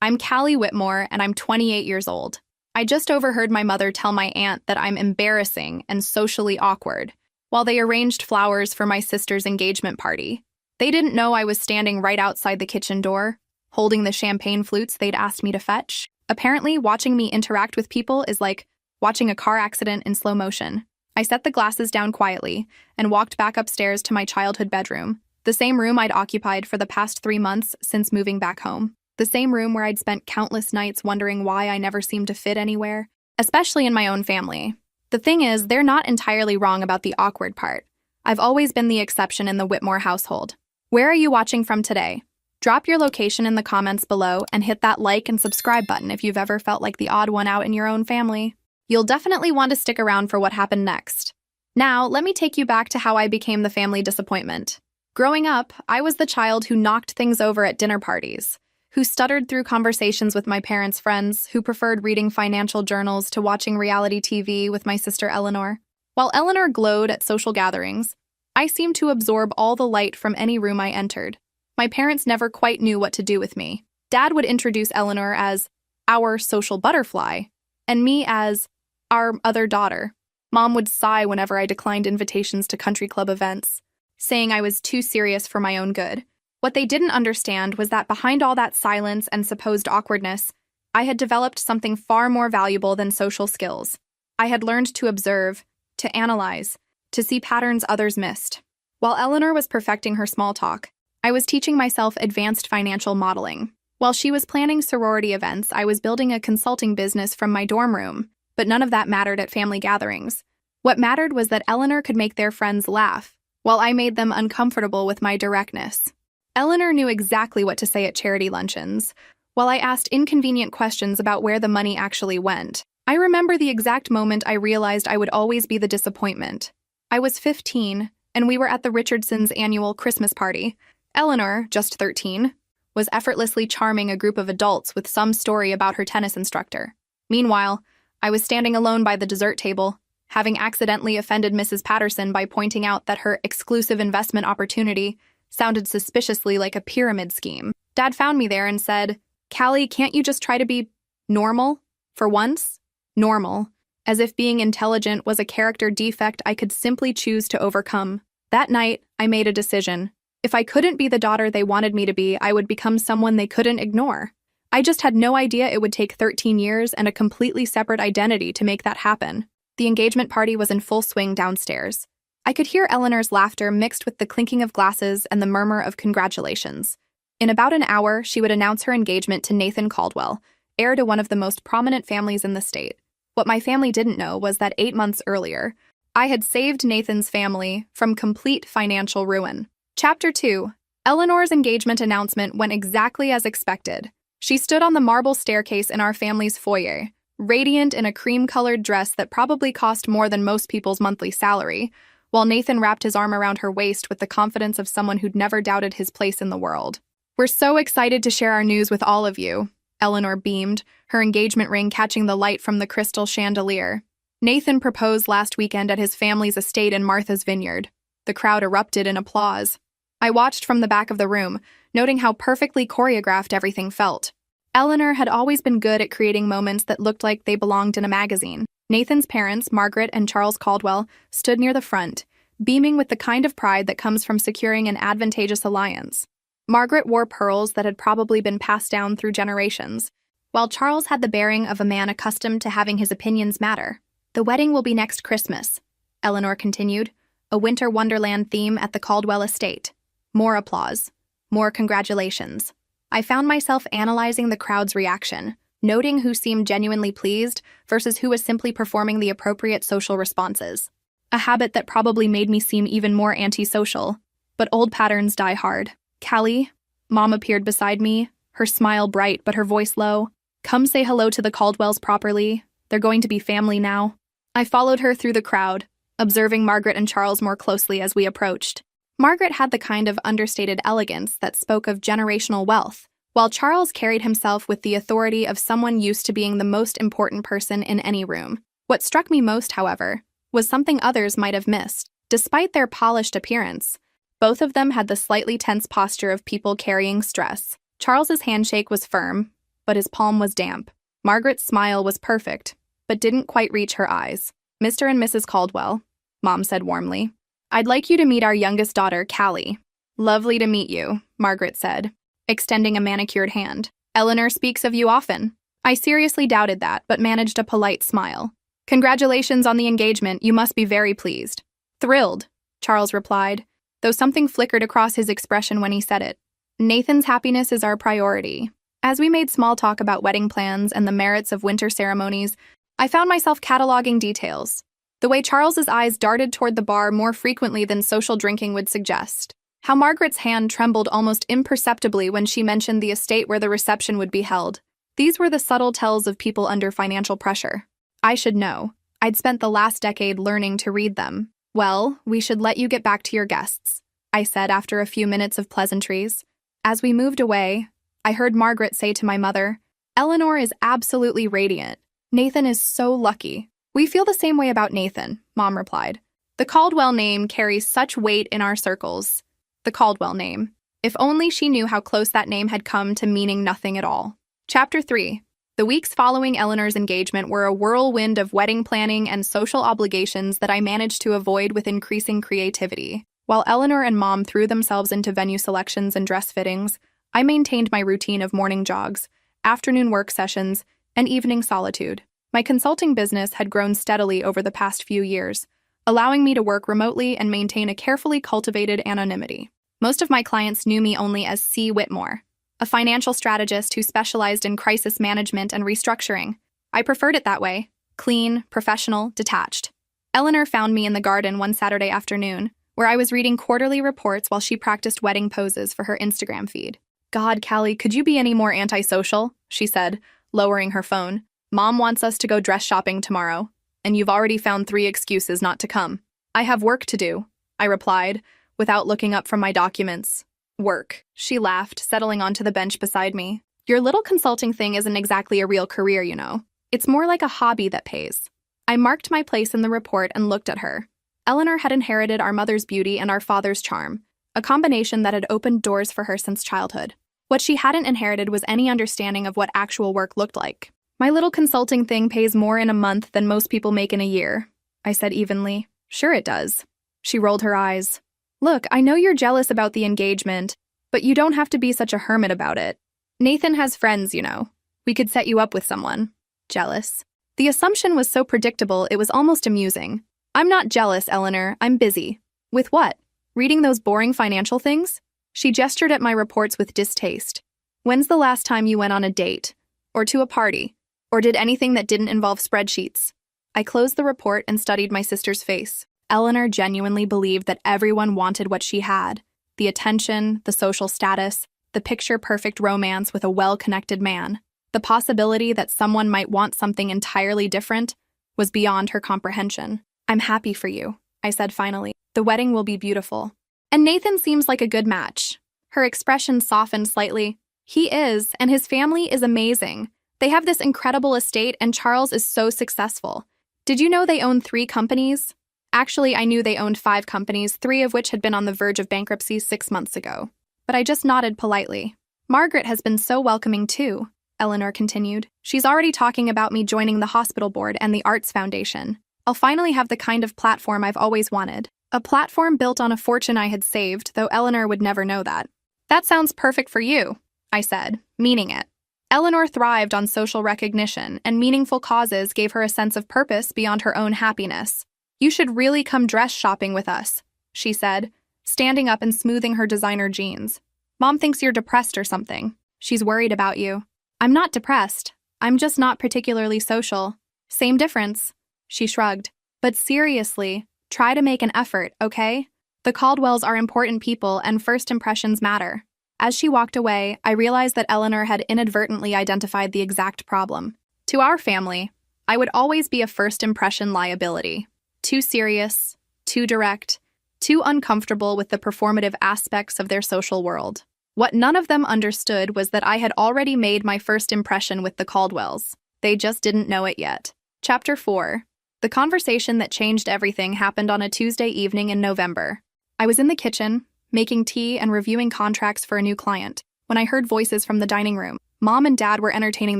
I'm Callie Whitmore, and I'm 28 years old. I just overheard my mother tell my aunt that I'm embarrassing and socially awkward while they arranged flowers for my sister's engagement party. They didn't know I was standing right outside the kitchen door, holding the champagne flutes they'd asked me to fetch. Apparently, watching me interact with people is like watching a car accident in slow motion. I set the glasses down quietly and walked back upstairs to my childhood bedroom, the same room I'd occupied for the past 3 months since moving back home. The same room where I'd spent countless nights wondering why I never seemed to fit anywhere, especially in my own family. The thing is, they're not entirely wrong about the awkward part. I've always been the exception in the Whitmore household. Where are you watching from today? Drop your location in the comments below and hit that like and subscribe button if you've ever felt like the odd one out in your own family. You'll definitely want to stick around for what happened next. Now, let me take you back to how I became the family disappointment. Growing up, I was the child who knocked things over at dinner parties, who stuttered through conversations with my parents' friends, who preferred reading financial journals to watching reality TV with my sister Eleanor. While Eleanor glowed at social gatherings, I seemed to absorb all the light from any room I entered. My parents never quite knew what to do with me. Dad would introduce Eleanor as our social butterfly, and me as our other daughter. Mom would sigh whenever I declined invitations to country club events, saying I was too serious for my own good. What they didn't understand was that behind all that silence and supposed awkwardness, I had developed something far more valuable than social skills. I had learned to observe, to analyze, to see patterns others missed. While Eleanor was perfecting her small talk, I was teaching myself advanced financial modeling. While she was planning sorority events, I was building a consulting business from my dorm room, but none of that mattered at family gatherings. What mattered was that Eleanor could make their friends laugh, while I made them uncomfortable with my directness. Eleanor knew exactly what to say at charity luncheons, while I asked inconvenient questions about where the money actually went. I remember the exact moment I realized I would always be the disappointment. I was 15, and we were at the Richardsons' annual Christmas party. Eleanor, just 13, was effortlessly charming a group of adults with some story about her tennis instructor. Meanwhile, I was standing alone by the dessert table, having accidentally offended Mrs. Patterson by pointing out that her exclusive investment opportunity sounded suspiciously like a pyramid scheme. Dad found me there and said, "Callie, can't you just try to be normal? For once?" Normal. As if being intelligent was a character defect I could simply choose to overcome. That night, I made a decision. If I couldn't be the daughter they wanted me to be, I would become someone they couldn't ignore. I just had no idea it would take 13 years and a completely separate identity to make that happen. The engagement party was in full swing downstairs. I could hear Eleanor's laughter mixed with the clinking of glasses and the murmur of congratulations. In about an hour, she would announce her engagement to Nathan Caldwell, heir to one of the most prominent families in the state. What my family didn't know was that 8 months earlier, I had saved Nathan's family from complete financial ruin. Chapter 2. Eleanor's engagement announcement went exactly as expected. She stood on the marble staircase in our family's foyer, radiant in a cream-colored dress that probably cost more than most people's monthly salary, while Nathan wrapped his arm around her waist with the confidence of someone who'd never doubted his place in the world. "We're so excited to share our news with all of you," Eleanor beamed, her engagement ring catching the light from the crystal chandelier. Nathan proposed last weekend at his family's estate in Martha's Vineyard. The crowd erupted in applause. I watched from the back of the room, noting how perfectly choreographed everything felt. Eleanor had always been good at creating moments that looked like they belonged in a magazine. Nathan's parents, Margaret and Charles Caldwell, stood near the front, beaming with the kind of pride that comes from securing an advantageous alliance. Margaret wore pearls that had probably been passed down through generations, while Charles had the bearing of a man accustomed to having his opinions matter. "The wedding will be next Christmas," Eleanor continued, a winter wonderland theme at the Caldwell estate. More applause. More congratulations. I found myself analyzing the crowd's reaction, noting who seemed genuinely pleased versus who was simply performing the appropriate social responses. A habit that probably made me seem even more antisocial. But old patterns die hard. "Callie," Mom appeared beside me, her smile bright but her voice low. "Come say hello to the Caldwells properly. They're going to be family now." I followed her through the crowd, observing Margaret and Charles more closely as we approached. Margaret had the kind of understated elegance that spoke of generational wealth, while Charles carried himself with the authority of someone used to being the most important person in any room. What struck me most, however, was something others might have missed. Despite their polished appearance, both of them had the slightly tense posture of people carrying stress. Charles's handshake was firm, but his palm was damp. Margaret's smile was perfect, but didn't quite reach her eyes. "Mr. and Mrs. Caldwell," Mom said warmly. "I'd like you to meet our youngest daughter, Callie." "Lovely to meet you," Margaret said, extending a manicured hand. "Eleanor speaks of you often." I seriously doubted that, but managed a polite smile. "Congratulations on the engagement, you must be very pleased." "Thrilled," Charles replied, though something flickered across his expression when he said it. "Nathan's happiness is our priority." As we made small talk about wedding plans and the merits of winter ceremonies, I found myself cataloging details. The way Charles's eyes darted toward the bar more frequently than social drinking would suggest. How Margaret's hand trembled almost imperceptibly when she mentioned the estate where the reception would be held. These were the subtle tells of people under financial pressure. I should know. I'd spent the last decade learning to read them. "Well, we should let you get back to your guests," I said after a few minutes of pleasantries. As we moved away, I heard Margaret say to my mother, "Eleanor is absolutely radiant. Nathan is so lucky." "We feel the same way about Nathan," Mom replied. "The Caldwell name carries such weight in our circles." The Caldwell name. If only she knew how close that name had come to meaning nothing at all. Chapter 3. The weeks following Eleanor's engagement were a whirlwind of wedding planning and social obligations that I managed to avoid with increasing creativity. While Eleanor and Mom threw themselves into venue selections and dress fittings, I maintained my routine of morning jogs, afternoon work sessions, and evening solitude. My consulting business had grown steadily over the past few years, allowing me to work remotely and maintain a carefully cultivated anonymity. Most of my clients knew me only as C. Whitmore, a financial strategist who specialized in crisis management and restructuring. I preferred it that way: clean, professional, detached. Eleanor found me in the garden one Saturday afternoon, where I was reading quarterly reports while she practiced wedding poses for her Instagram feed. "God, Callie, could you be any more antisocial?" she said, lowering her phone. "Mom wants us to go dress shopping tomorrow, and you've already found 3 excuses not to come." "I have work to do," I replied, without looking up from my documents. "Work," she laughed, settling onto the bench beside me. "Your little consulting thing isn't exactly a real career, you know. It's more like a hobby that pays." I marked my place in the report and looked at her. Eleanor had inherited our mother's beauty and our father's charm, a combination that had opened doors for her since childhood. What she hadn't inherited was any understanding of what actual work looked like. "My little consulting thing pays more in a month than most people make in a year," I said evenly. "Sure it does." She rolled her eyes. "Look, I know you're jealous about the engagement, but you don't have to be such a hermit about it. Nathan has friends, you know. We could set you up with someone." Jealous? The assumption was so predictable it was almost amusing. "I'm not jealous, Eleanor. I'm busy." "With what? Reading those boring financial things?" She gestured at my reports with distaste. "When's the last time you went on a date? Or to a party? Or did anything that didn't involve spreadsheets?" I closed the report and studied my sister's face. Eleanor genuinely believed that everyone wanted what she had: the attention, the social status, the picture-perfect romance with a well-connected man. The possibility that someone might want something entirely different was beyond her comprehension. "I'm happy for you," I said finally. "The wedding will be beautiful. And Nathan seems like a good match." Her expression softened slightly. "He is, and his family is amazing. They have this incredible estate, and Charles is so successful. Did you know they own 3 companies? Actually, I knew they owned 5 companies, 3 of which had been on the verge of bankruptcy 6 months ago. But I just nodded politely. "Margaret has been so welcoming too," Eleanor continued. "She's already talking about me joining the hospital board and the Arts Foundation. I'll finally have the kind of platform I've always wanted. A platform built on a fortune I had saved, though Eleanor would never know that." "That sounds perfect for you," I said, meaning it. Eleanor thrived on social recognition, and meaningful causes gave her a sense of purpose beyond her own happiness. "You should really come dress shopping with us," she said, standing up and smoothing her designer jeans. "Mom thinks you're depressed or something. She's worried about you." "I'm not depressed. I'm just not particularly social." "Same difference," she shrugged. "But seriously, try to make an effort, okay? The Caldwells are important people and first impressions matter." As she walked away, I realized that Eleanor had inadvertently identified the exact problem. To our family, I would always be a first impression liability. Too serious, too direct, too uncomfortable with the performative aspects of their social world. What none of them understood was that I had already made my first impression with the Caldwells. They just didn't know it yet. Chapter 4. The conversation that changed everything happened on a Tuesday evening in November. I was in the kitchen, making tea and reviewing contracts for a new client, when I heard voices from the dining room. Mom and Dad were entertaining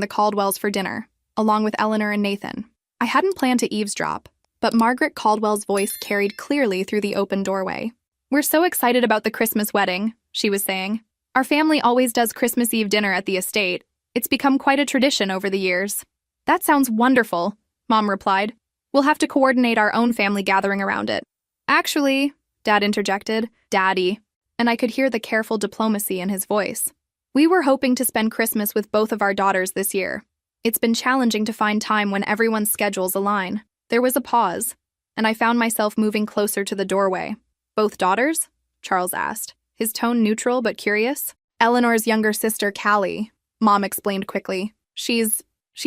the Caldwells for dinner, along with Eleanor and Nathan. I hadn't planned to eavesdrop, but Margaret Caldwell's voice carried clearly through the open doorway. "We're so excited about the Christmas wedding," she was saying. "Our family always does Christmas Eve dinner at the estate. It's become quite a tradition over the years." "That sounds wonderful," Mom replied. "We'll have to coordinate our own family gathering around it." "Actually," Dad interjected, "Daddy," and I could hear the careful diplomacy in his voice. "We were hoping to spend Christmas with both of our daughters this year. It's been challenging to find time when everyone's schedules align." There was a pause, and I found myself moving closer to the doorway. "Both daughters?" Charles asked, his tone neutral but curious. "Eleanor's younger sister, Callie," Mom explained quickly. She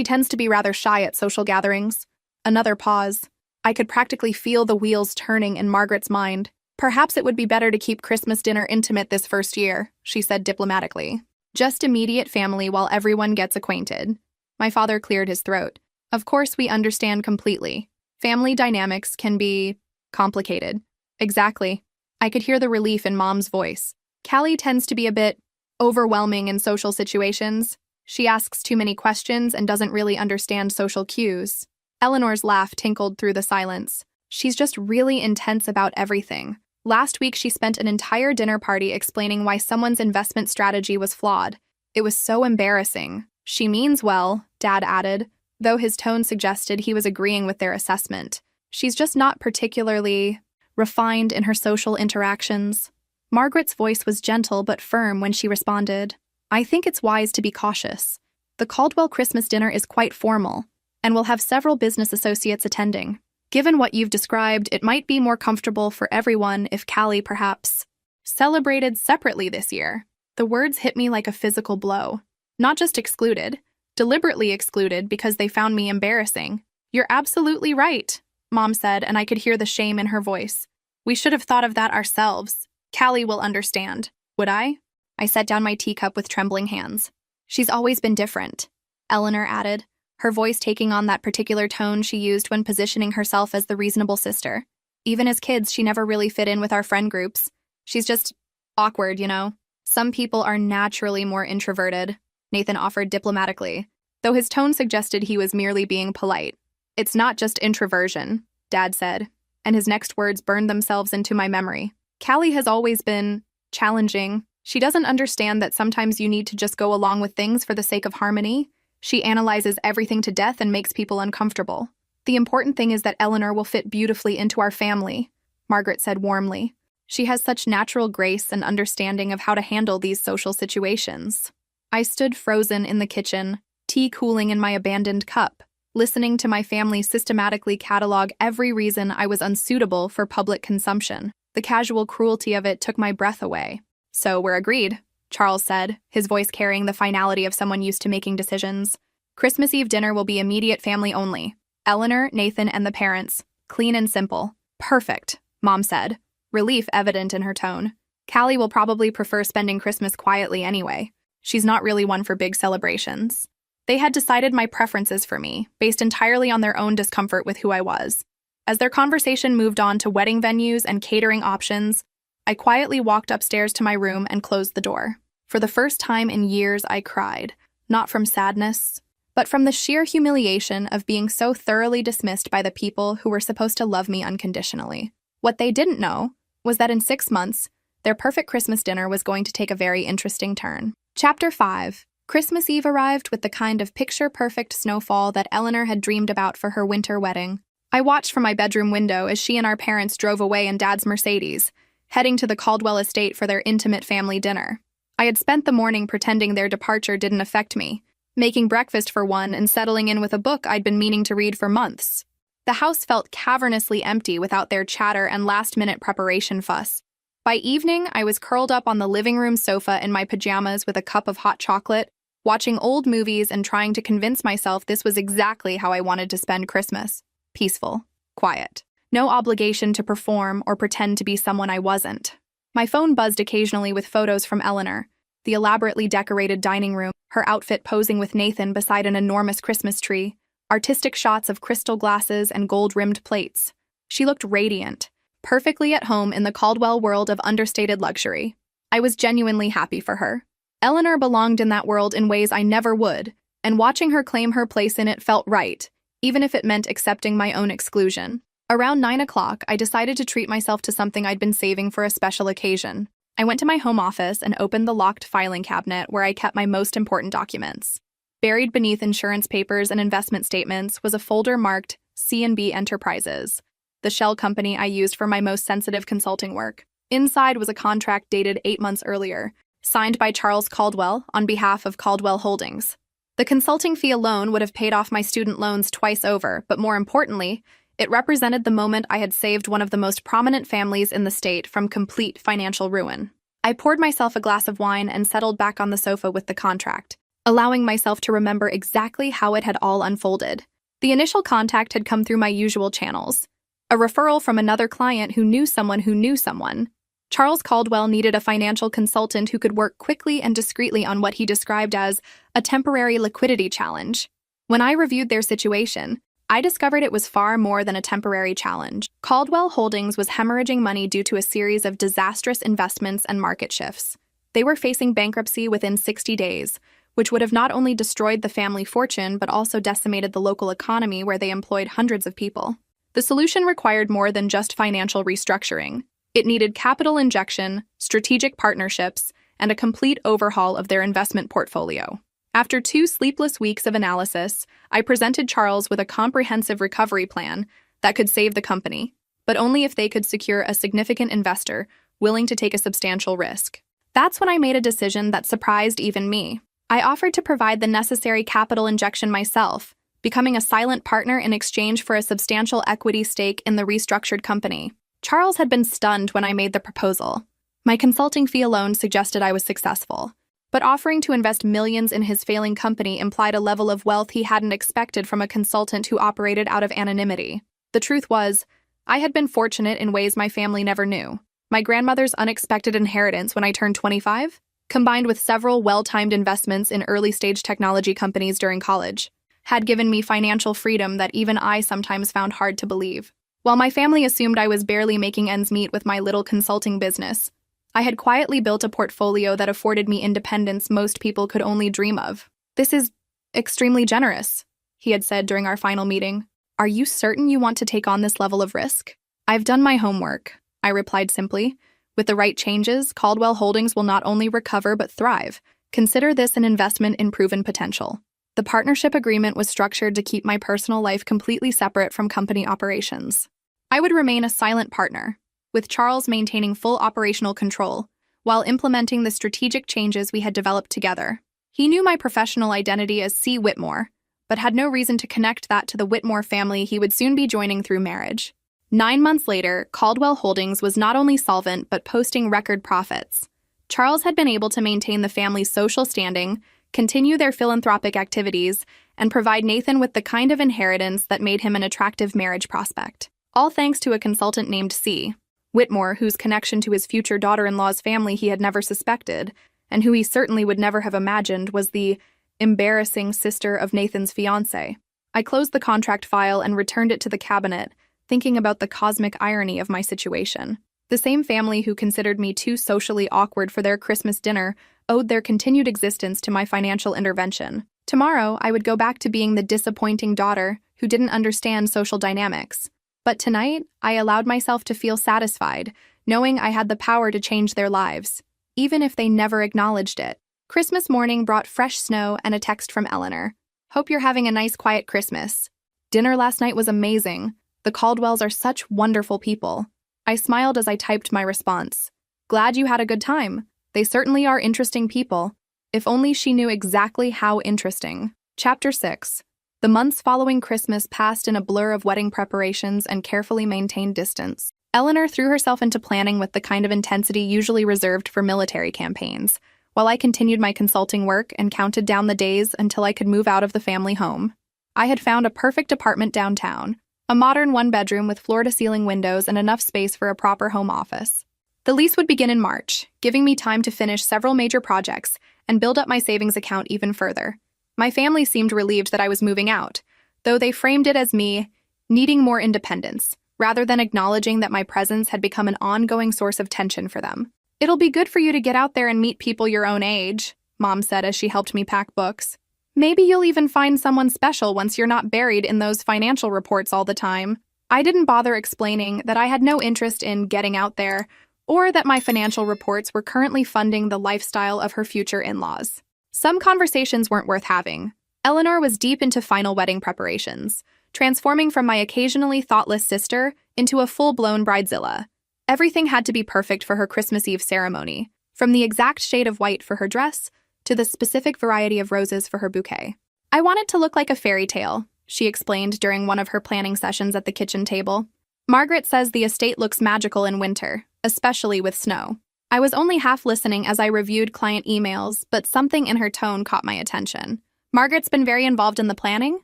tends to be rather shy at social gatherings." Another pause. I could practically feel the wheels turning in Margaret's mind. "Perhaps it would be better to keep Christmas dinner intimate this first year," she said diplomatically. "Just immediate family while everyone gets acquainted." My father cleared his throat. "Of course, we understand completely. Family dynamics can be complicated." "Exactly." I could hear the relief in Mom's voice. "Callie tends to be a bit overwhelming in social situations. She asks too many questions and doesn't really understand social cues." Eleanor's laugh tinkled through the silence. "She's just really intense about everything. Last week she spent an entire dinner party explaining why someone's investment strategy was flawed. It was so embarrassing." "She means well," Dad added, though his tone suggested he was agreeing with their assessment. "She's just not particularly refined in her social interactions." Margaret's voice was gentle but firm when she responded. "I think it's wise to be cautious. The Caldwell Christmas dinner is quite formal, and we'll have several business associates attending. Given what you've described, it might be more comfortable for everyone if Callie perhaps celebrated separately this year." The words hit me like a physical blow. Not just excluded, deliberately excluded because they found me embarrassing. "You're absolutely right," Mom said, and I could hear the shame in her voice. "We should have thought of that ourselves. Callie will understand." "Would I?" I set down my teacup with trembling hands. "She's always been different," Eleanor added, her voice taking on that particular tone she used when positioning herself as the reasonable sister. "Even as kids, she never really fit in with our friend groups. She's just awkward, you know. Some people are naturally more introverted," Nathan offered diplomatically, though his tone suggested he was merely being polite. "It's not just introversion," Dad said, and his next words burned themselves into my memory. "Callie has always been challenging. She doesn't understand that sometimes you need to just go along with things for the sake of harmony. She analyzes everything to death and makes people uncomfortable. The important thing is that Eleanor will fit beautifully into our family," Margaret said warmly. "She has such natural grace and understanding of how to handle these social situations." I stood frozen in the kitchen, tea cooling in my abandoned cup, listening to my family systematically catalog every reason I was unsuitable for public consumption. The casual cruelty of it took my breath away. "So we're agreed," Charles said, his voice carrying the finality of someone used to making decisions. "Christmas Eve dinner will be immediate family only. Eleanor, Nathan, and the parents. Clean and simple." "Perfect," Mom said, relief evident in her tone. "Callie will probably prefer spending Christmas quietly anyway. She's not really one for big celebrations." They had decided my preferences for me, based entirely on their own discomfort with who I was. As their conversation moved on to wedding venues and catering options, I quietly walked upstairs to my room and closed the door. For the first time in years, I cried, not from sadness, but from the sheer humiliation of being so thoroughly dismissed by the people who were supposed to love me unconditionally. What they didn't know was that in 6 months, their perfect Christmas dinner was going to take a very interesting turn. Chapter 5. Christmas Eve arrived with the kind of picture-perfect snowfall that Eleanor had dreamed about for her winter wedding. I watched from my bedroom window as she and our parents drove away in Dad's Mercedes, heading to the Caldwell estate for their intimate family dinner. I had spent the morning pretending their departure didn't affect me, making breakfast for one and settling in with a book I'd been meaning to read for months. The house felt cavernously empty without their chatter and last-minute preparation fuss. By evening, I was curled up on the living room sofa in my pajamas with a cup of hot chocolate, watching old movies and trying to convince myself this was exactly how I wanted to spend Christmas. Peaceful. Quiet. No obligation to perform or pretend to be someone I wasn't. My phone buzzed occasionally with photos from Eleanor, the elaborately decorated dining room, her outfit posing with Nathan beside an enormous Christmas tree, artistic shots of crystal glasses and gold-rimmed plates. She looked radiant, perfectly at home in the Caldwell world of understated luxury. I was genuinely happy for her. Eleanor belonged in that world in ways I never would, and watching her claim her place in it felt right, even if it meant accepting my own exclusion. Around 9 o'clock, I decided to treat myself to something I'd been saving for a special occasion. I went to my home office and opened the locked filing cabinet where I kept my most important documents. Buried beneath insurance papers and investment statements was a folder marked C&B Enterprises, the shell company I used for my most sensitive consulting work. Inside was a contract dated 8 months earlier, signed by Charles Caldwell on behalf of Caldwell Holdings. The consulting fee alone would have paid off my student loans twice over, but more importantly, it represented the moment I had saved one of the most prominent families in the state from complete financial ruin. I poured myself a glass of wine and settled back on the sofa with the contract, allowing myself to remember exactly how it had all unfolded. The initial contact had come through my usual channels. A referral from another client who knew someone who knew someone. Charles Caldwell needed a financial consultant who could work quickly and discreetly on what he described as a temporary liquidity challenge. When I reviewed their situation, I discovered it was far more than a temporary challenge. Caldwell Holdings was hemorrhaging money due to a series of disastrous investments and market shifts. They were facing bankruptcy within 60 days, which would have not only destroyed the family fortune but also decimated the local economy where they employed hundreds of people. The solution required more than just financial restructuring. It needed capital injection, strategic partnerships, and a complete overhaul of their investment portfolio. After 2 sleepless weeks of analysis, I presented Charles with a comprehensive recovery plan that could save the company, but only if they could secure a significant investor willing to take a substantial risk. That's when I made a decision that surprised even me. I offered to provide the necessary capital injection myself, becoming a silent partner in exchange for a substantial equity stake in the restructured company. Charles had been stunned when I made the proposal. My consulting fee alone suggested I was successful, but offering to invest millions in his failing company implied a level of wealth he hadn't expected from a consultant who operated out of anonymity. The truth was, I had been fortunate in ways my family never knew. My grandmother's unexpected inheritance when I turned 25, combined with several well-timed investments in early-stage technology companies during college, had given me financial freedom that even I sometimes found hard to believe. While my family assumed I was barely making ends meet with my little consulting business, I had quietly built a portfolio that afforded me independence most people could only dream of. "This is extremely generous," he had said during our final meeting. "Are you certain you want to take on this level of risk?" "I've done my homework," I replied simply. "With the right changes, Caldwell Holdings will not only recover but thrive. Consider this an investment in proven potential." The partnership agreement was structured to keep my personal life completely separate from company operations. I would remain a silent partner, with Charles maintaining full operational control, while implementing the strategic changes we had developed together. He knew my professional identity as C. Whitmore, but had no reason to connect that to the Whitmore family he would soon be joining through marriage. 9 months later, Caldwell Holdings was not only solvent but posting record profits. Charles had been able to maintain the family's social standing, continue their philanthropic activities, and provide Nathan with the kind of inheritance that made him an attractive marriage prospect. All thanks to a consultant named C. Whitmore, whose connection to his future daughter-in-law's family he had never suspected, and who he certainly would never have imagined was the embarrassing sister of Nathan's fiancé. I closed the contract file and returned it to the cabinet, thinking about the cosmic irony of my situation. The same family who considered me too socially awkward for their Christmas dinner owed their continued existence to my financial intervention. Tomorrow, I would go back to being the disappointing daughter who didn't understand social dynamics. But tonight, I allowed myself to feel satisfied, knowing I had the power to change their lives, even if they never acknowledged it. Christmas morning brought fresh snow and a text from Eleanor. "Hope you're having a nice, quiet Christmas. Dinner last night was amazing. The Caldwells are such wonderful people." I smiled as I typed my response. "Glad you had a good time. They certainly are interesting people." If only she knew exactly how interesting. Chapter 6. The months following Christmas passed in a blur of wedding preparations and carefully maintained distance. Eleanor threw herself into planning with the kind of intensity usually reserved for military campaigns, while I continued my consulting work and counted down the days until I could move out of the family home. I had found a perfect apartment downtown, a modern one-bedroom with floor-to-ceiling windows and enough space for a proper home office. The lease would begin in March, giving me time to finish several major projects and build up my savings account even further. My family seemed relieved that I was moving out, though they framed it as me needing more independence, rather than acknowledging that my presence had become an ongoing source of tension for them. "It'll be good for you to get out there and meet people your own age," Mom said as she helped me pack books. Maybe you'll even find someone special once you're not buried in those financial reports all the time. I didn't bother explaining that I had no interest in getting out there, or that my financial reports were currently funding the lifestyle of her future in-laws. Some conversations weren't worth having. Eleanor was deep into final wedding preparations, transforming from my occasionally thoughtless sister into a full-blown bridezilla. Everything had to be perfect for her Christmas Eve ceremony, from the exact shade of white for her dress to the specific variety of roses for her bouquet. I want it to look like a fairy tale, she explained during one of her planning sessions at the kitchen table. Margaret says the estate looks magical in winter, especially with snow. I was only half listening as I reviewed client emails, but something in her tone caught my attention. Margaret's been very involved in the planning?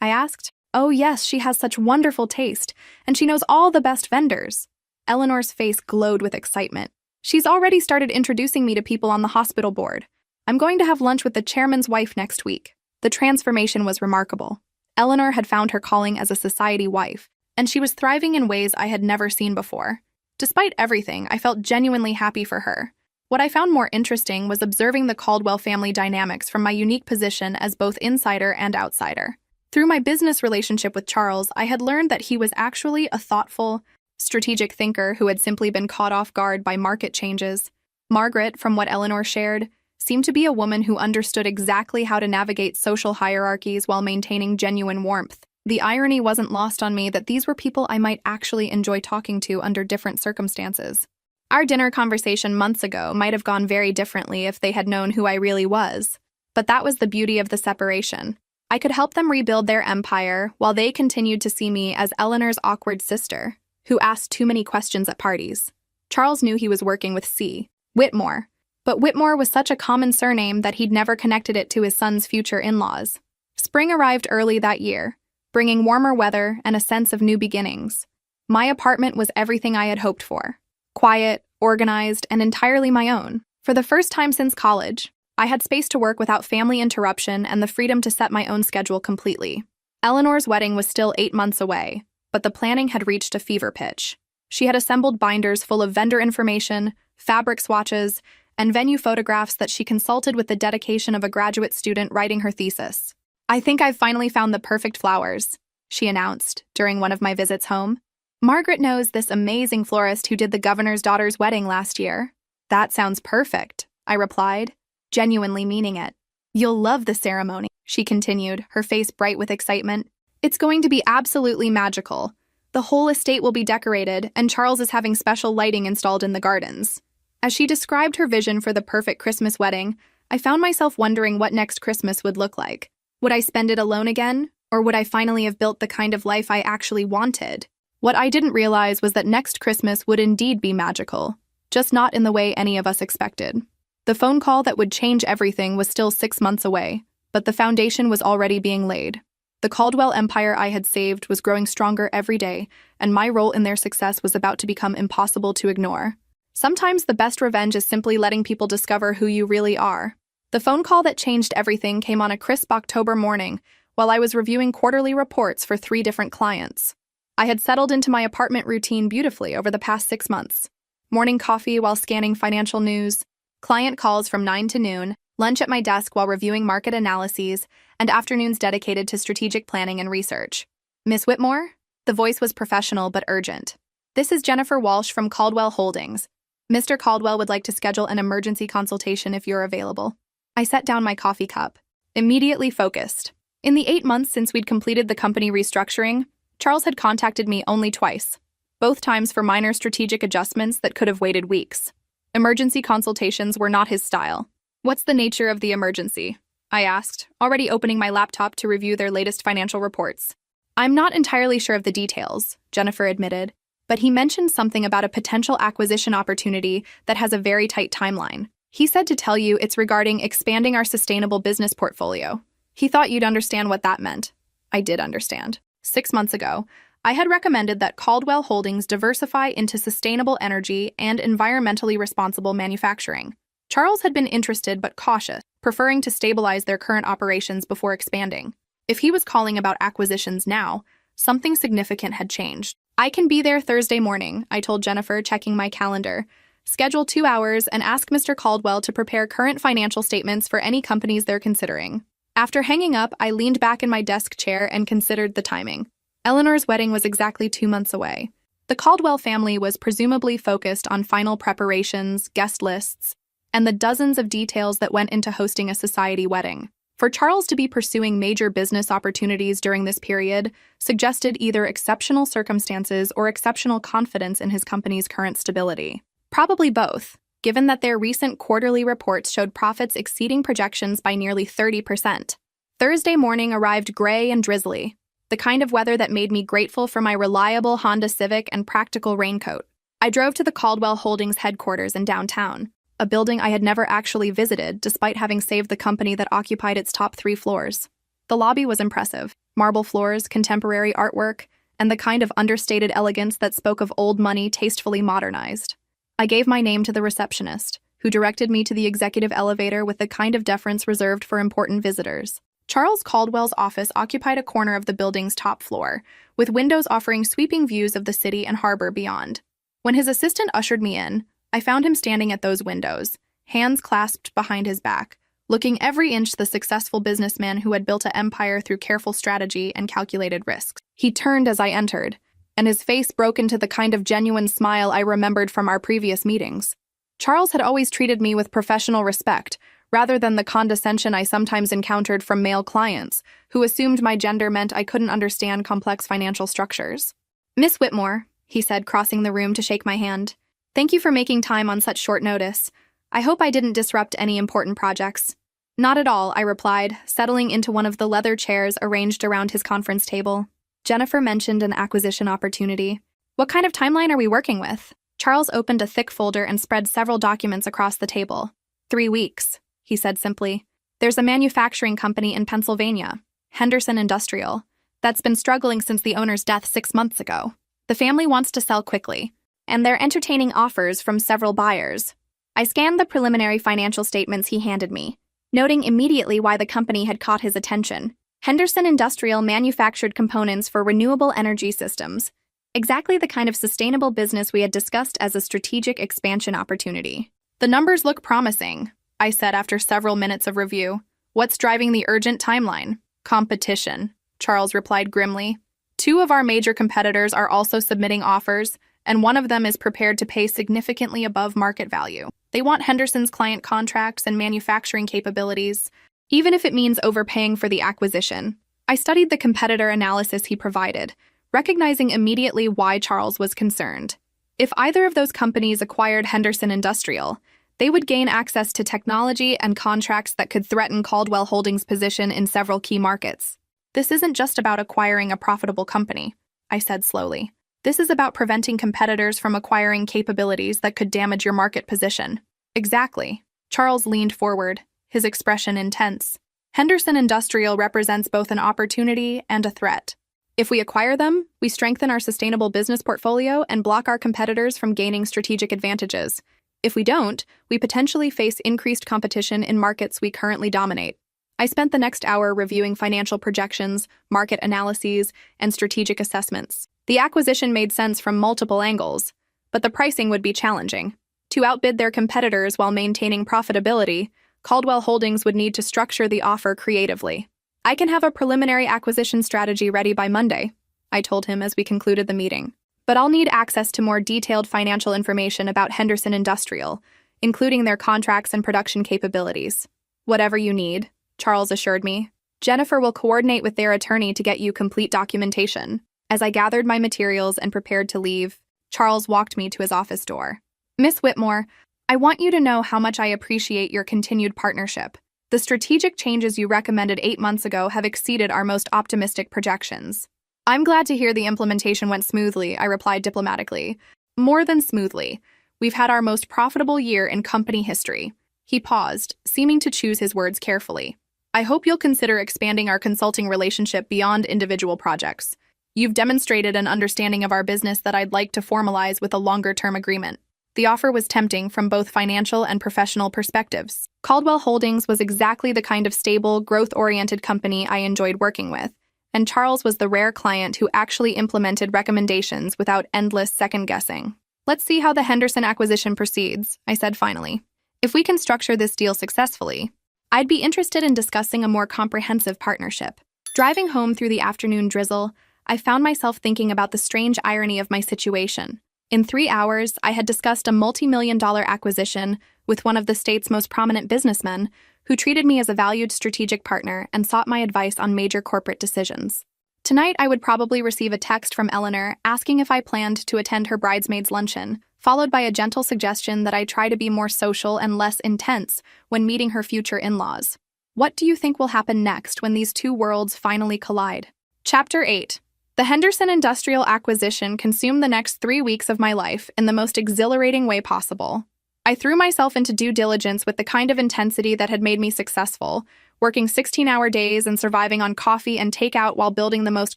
I asked. Oh yes, she has such wonderful taste, and she knows all the best vendors. Eleanor's face glowed with excitement. She's already started introducing me to people on the hospital board. I'm going to have lunch with the chairman's wife next week. The transformation was remarkable. Eleanor had found her calling as a society wife, and she was thriving in ways I had never seen before. Despite everything, I felt genuinely happy for her. What I found more interesting was observing the Caldwell family dynamics from my unique position as both insider and outsider. Through my business relationship with Charles, I had learned that he was actually a thoughtful, strategic thinker who had simply been caught off guard by market changes. Margaret, from what Eleanor shared, seemed to be a woman who understood exactly how to navigate social hierarchies while maintaining genuine warmth. The irony wasn't lost on me that these were people I might actually enjoy talking to under different circumstances. Our dinner conversation months ago might have gone very differently if they had known who I really was. But that was the beauty of the separation. I could help them rebuild their empire while they continued to see me as Eleanor's awkward sister, who asked too many questions at parties. Charles knew he was working with C. Whitmore, but Whitmore was such a common surname that he'd never connected it to his son's future in-laws. Spring arrived early that year, bringing warmer weather and a sense of new beginnings. My apartment was everything I had hoped for. Quiet, organized, and entirely my own. For the first time since college, I had space to work without family interruption and the freedom to set my own schedule completely. Eleanor's wedding was still 8 months away, but the planning had reached a fever pitch. She had assembled binders full of vendor information, fabric swatches, and venue photographs that she consulted with the dedication of a graduate student writing her thesis. I think I've finally found the perfect flowers, she announced during one of my visits home. Margaret knows this amazing florist who did the governor's daughter's wedding last year. That sounds perfect, I replied, genuinely meaning it. You'll love the ceremony, she continued, her face bright with excitement. It's going to be absolutely magical. The whole estate will be decorated, and Charles is having special lighting installed in the gardens. As she described her vision for the perfect Christmas wedding, I found myself wondering what next Christmas would look like. Would I spend it alone again, or would I finally have built the kind of life I actually wanted? What I didn't realize was that next Christmas would indeed be magical, just not in the way any of us expected. The phone call that would change everything was still 6 months away, but the foundation was already being laid. The Caldwell empire I had saved was growing stronger every day, and my role in their success was about to become impossible to ignore. Sometimes the best revenge is simply letting people discover who you really are. The phone call that changed everything came on a crisp October morning while I was reviewing quarterly reports for 3 different clients. I had settled into my apartment routine beautifully over the past 6 months. Morning coffee while scanning financial news, client calls from 9 to noon, lunch at my desk while reviewing market analyses, and afternoons dedicated to strategic planning and research. Miss Whitmore? The voice was professional but urgent. This is Jennifer Walsh from Caldwell Holdings. Mr. Caldwell would like to schedule an emergency consultation if you're available. I set down my coffee cup, immediately focused. In the 8 months since we'd completed the company restructuring, Charles had contacted me only twice, both times for minor strategic adjustments that could have waited weeks. Emergency consultations were not his style. What's the nature of the emergency? I asked, already opening my laptop to review their latest financial reports. I'm not entirely sure of the details, Jennifer admitted, but he mentioned something about a potential acquisition opportunity that has a very tight timeline. He said to tell you it's regarding expanding our sustainable business portfolio. He thought you'd understand what that meant. I did understand. 6 months ago, I had recommended that Caldwell Holdings diversify into sustainable energy and environmentally responsible manufacturing. Charles had been interested but cautious, preferring to stabilize their current operations before expanding. If he was calling about acquisitions now, something significant had changed. I can be there Thursday morning, I told Jennifer, checking my calendar. schedule 2 hours, and ask Mr. Caldwell to prepare current financial statements for any companies they're considering. After hanging up, I leaned back in my desk chair and considered the timing. Eleanor's wedding was exactly 2 months away. The Caldwell family was presumably focused on final preparations, guest lists, and the dozens of details that went into hosting a society wedding. For Charles to be pursuing major business opportunities during this period suggested either exceptional circumstances or exceptional confidence in his company's current stability. Probably both, given that their recent quarterly reports showed profits exceeding projections by nearly 30%. Thursday morning arrived gray and drizzly, the kind of weather that made me grateful for my reliable Honda Civic and practical raincoat. I drove to the Caldwell Holdings headquarters in downtown, a building I had never actually visited despite having saved the company that occupied its top 3 floors. The lobby was impressive: marble floors, contemporary artwork, and the kind of understated elegance that spoke of old money tastefully modernized. I gave my name to the receptionist, who directed me to the executive elevator with the kind of deference reserved for important visitors. Charles Caldwell's office occupied a corner of the building's top floor, with windows offering sweeping views of the city and harbor beyond. When his assistant ushered me in, I found him standing at those windows, hands clasped behind his back, looking every inch the successful businessman who had built an empire through careful strategy and calculated risks. He turned as I entered, and his face broke into the kind of genuine smile I remembered from our previous meetings. Charles had always treated me with professional respect, rather than the condescension I sometimes encountered from male clients, who assumed my gender meant I couldn't understand complex financial structures. "Miss Whitmore," he said, crossing the room to shake my hand. "Thank you for making time on such short notice. I hope I didn't disrupt any important projects." "Not at all," I replied, settling into one of the leather chairs arranged around his conference table. Jennifer mentioned an acquisition opportunity. "What kind of timeline are we working with?" Charles opened a thick folder and spread several documents across the table. 3 weeks, he said simply. "There's a manufacturing company in Pennsylvania, Henderson Industrial, that's been struggling since the owner's death 6 months ago. The family wants to sell quickly, and they're entertaining offers from several buyers." I scanned the preliminary financial statements he handed me, noting immediately why the company had caught his attention. Henderson Industrial manufactured components for renewable energy systems, exactly the kind of sustainable business we had discussed as a strategic expansion opportunity. "The numbers look promising," I said after several minutes of review. "What's driving the urgent timeline?" "Competition," Charles replied grimly. "2 of our major competitors are also submitting offers, and one of them is prepared to pay significantly above market value. They want Henderson's client contracts and manufacturing capabilities, even if it means overpaying for the acquisition." I studied the competitor analysis he provided, recognizing immediately why Charles was concerned. If either of those companies acquired Henderson Industrial, they would gain access to technology and contracts that could threaten Caldwell Holdings' position in several key markets. "This isn't just about acquiring a profitable company," I said slowly. "This is about preventing competitors from acquiring capabilities that could damage your market position." "Exactly." Charles leaned forward, his expression intense. "Henderson Industrial represents both an opportunity and a threat. If we acquire them, we strengthen our sustainable business portfolio and block our competitors from gaining strategic advantages. If we don't, we potentially face increased competition in markets we currently dominate." I spent the next hour reviewing financial projections, market analyses, and strategic assessments. The acquisition made sense from multiple angles, but the pricing would be challenging. To outbid their competitors while maintaining profitability, Caldwell Holdings would need to structure the offer creatively. "I can have a preliminary acquisition strategy ready by Monday," I told him as we concluded the meeting. "But I'll need access to more detailed financial information about Henderson Industrial, including their contracts and production capabilities." "Whatever you need," Charles assured me. "Jennifer will coordinate with their attorney to get you complete documentation." As I gathered my materials and prepared to leave, Charles walked me to his office door. "Miss Whitmore, I want you to know how much I appreciate your continued partnership. The strategic changes you recommended 8 months ago have exceeded our most optimistic projections." "I'm glad to hear the implementation went smoothly," I replied diplomatically. "More than smoothly. We've had our most profitable year in company history." He paused, seeming to choose his words carefully. "I hope you'll consider expanding our consulting relationship beyond individual projects. You've demonstrated an understanding of our business that I'd like to formalize with a longer-term agreement." The offer was tempting from both financial and professional perspectives. Caldwell Holdings was exactly the kind of stable, growth-oriented company I enjoyed working with, and Charles was the rare client who actually implemented recommendations without endless second-guessing. Let's see how the Henderson acquisition proceeds, I said finally. If we can structure this deal successfully, I'd be interested in discussing a more comprehensive partnership. Driving home through the afternoon drizzle, I found myself thinking about the strange irony of my situation. In 3 hours, I had discussed a multi-million-dollar acquisition with one of the state's most prominent businessmen, who treated me as a valued strategic partner and sought my advice on major corporate decisions. Tonight, I would probably receive a text from Eleanor asking if I planned to attend her bridesmaid's luncheon, followed by a gentle suggestion that I try to be more social and less intense when meeting her future in-laws. What do you think will happen next when these two worlds finally collide? Chapter 8. The Henderson Industrial acquisition consumed the next 3 weeks of my life in the most exhilarating way possible. I threw myself into due diligence with the kind of intensity that had made me successful, working 16-hour days and surviving on coffee and takeout while building the most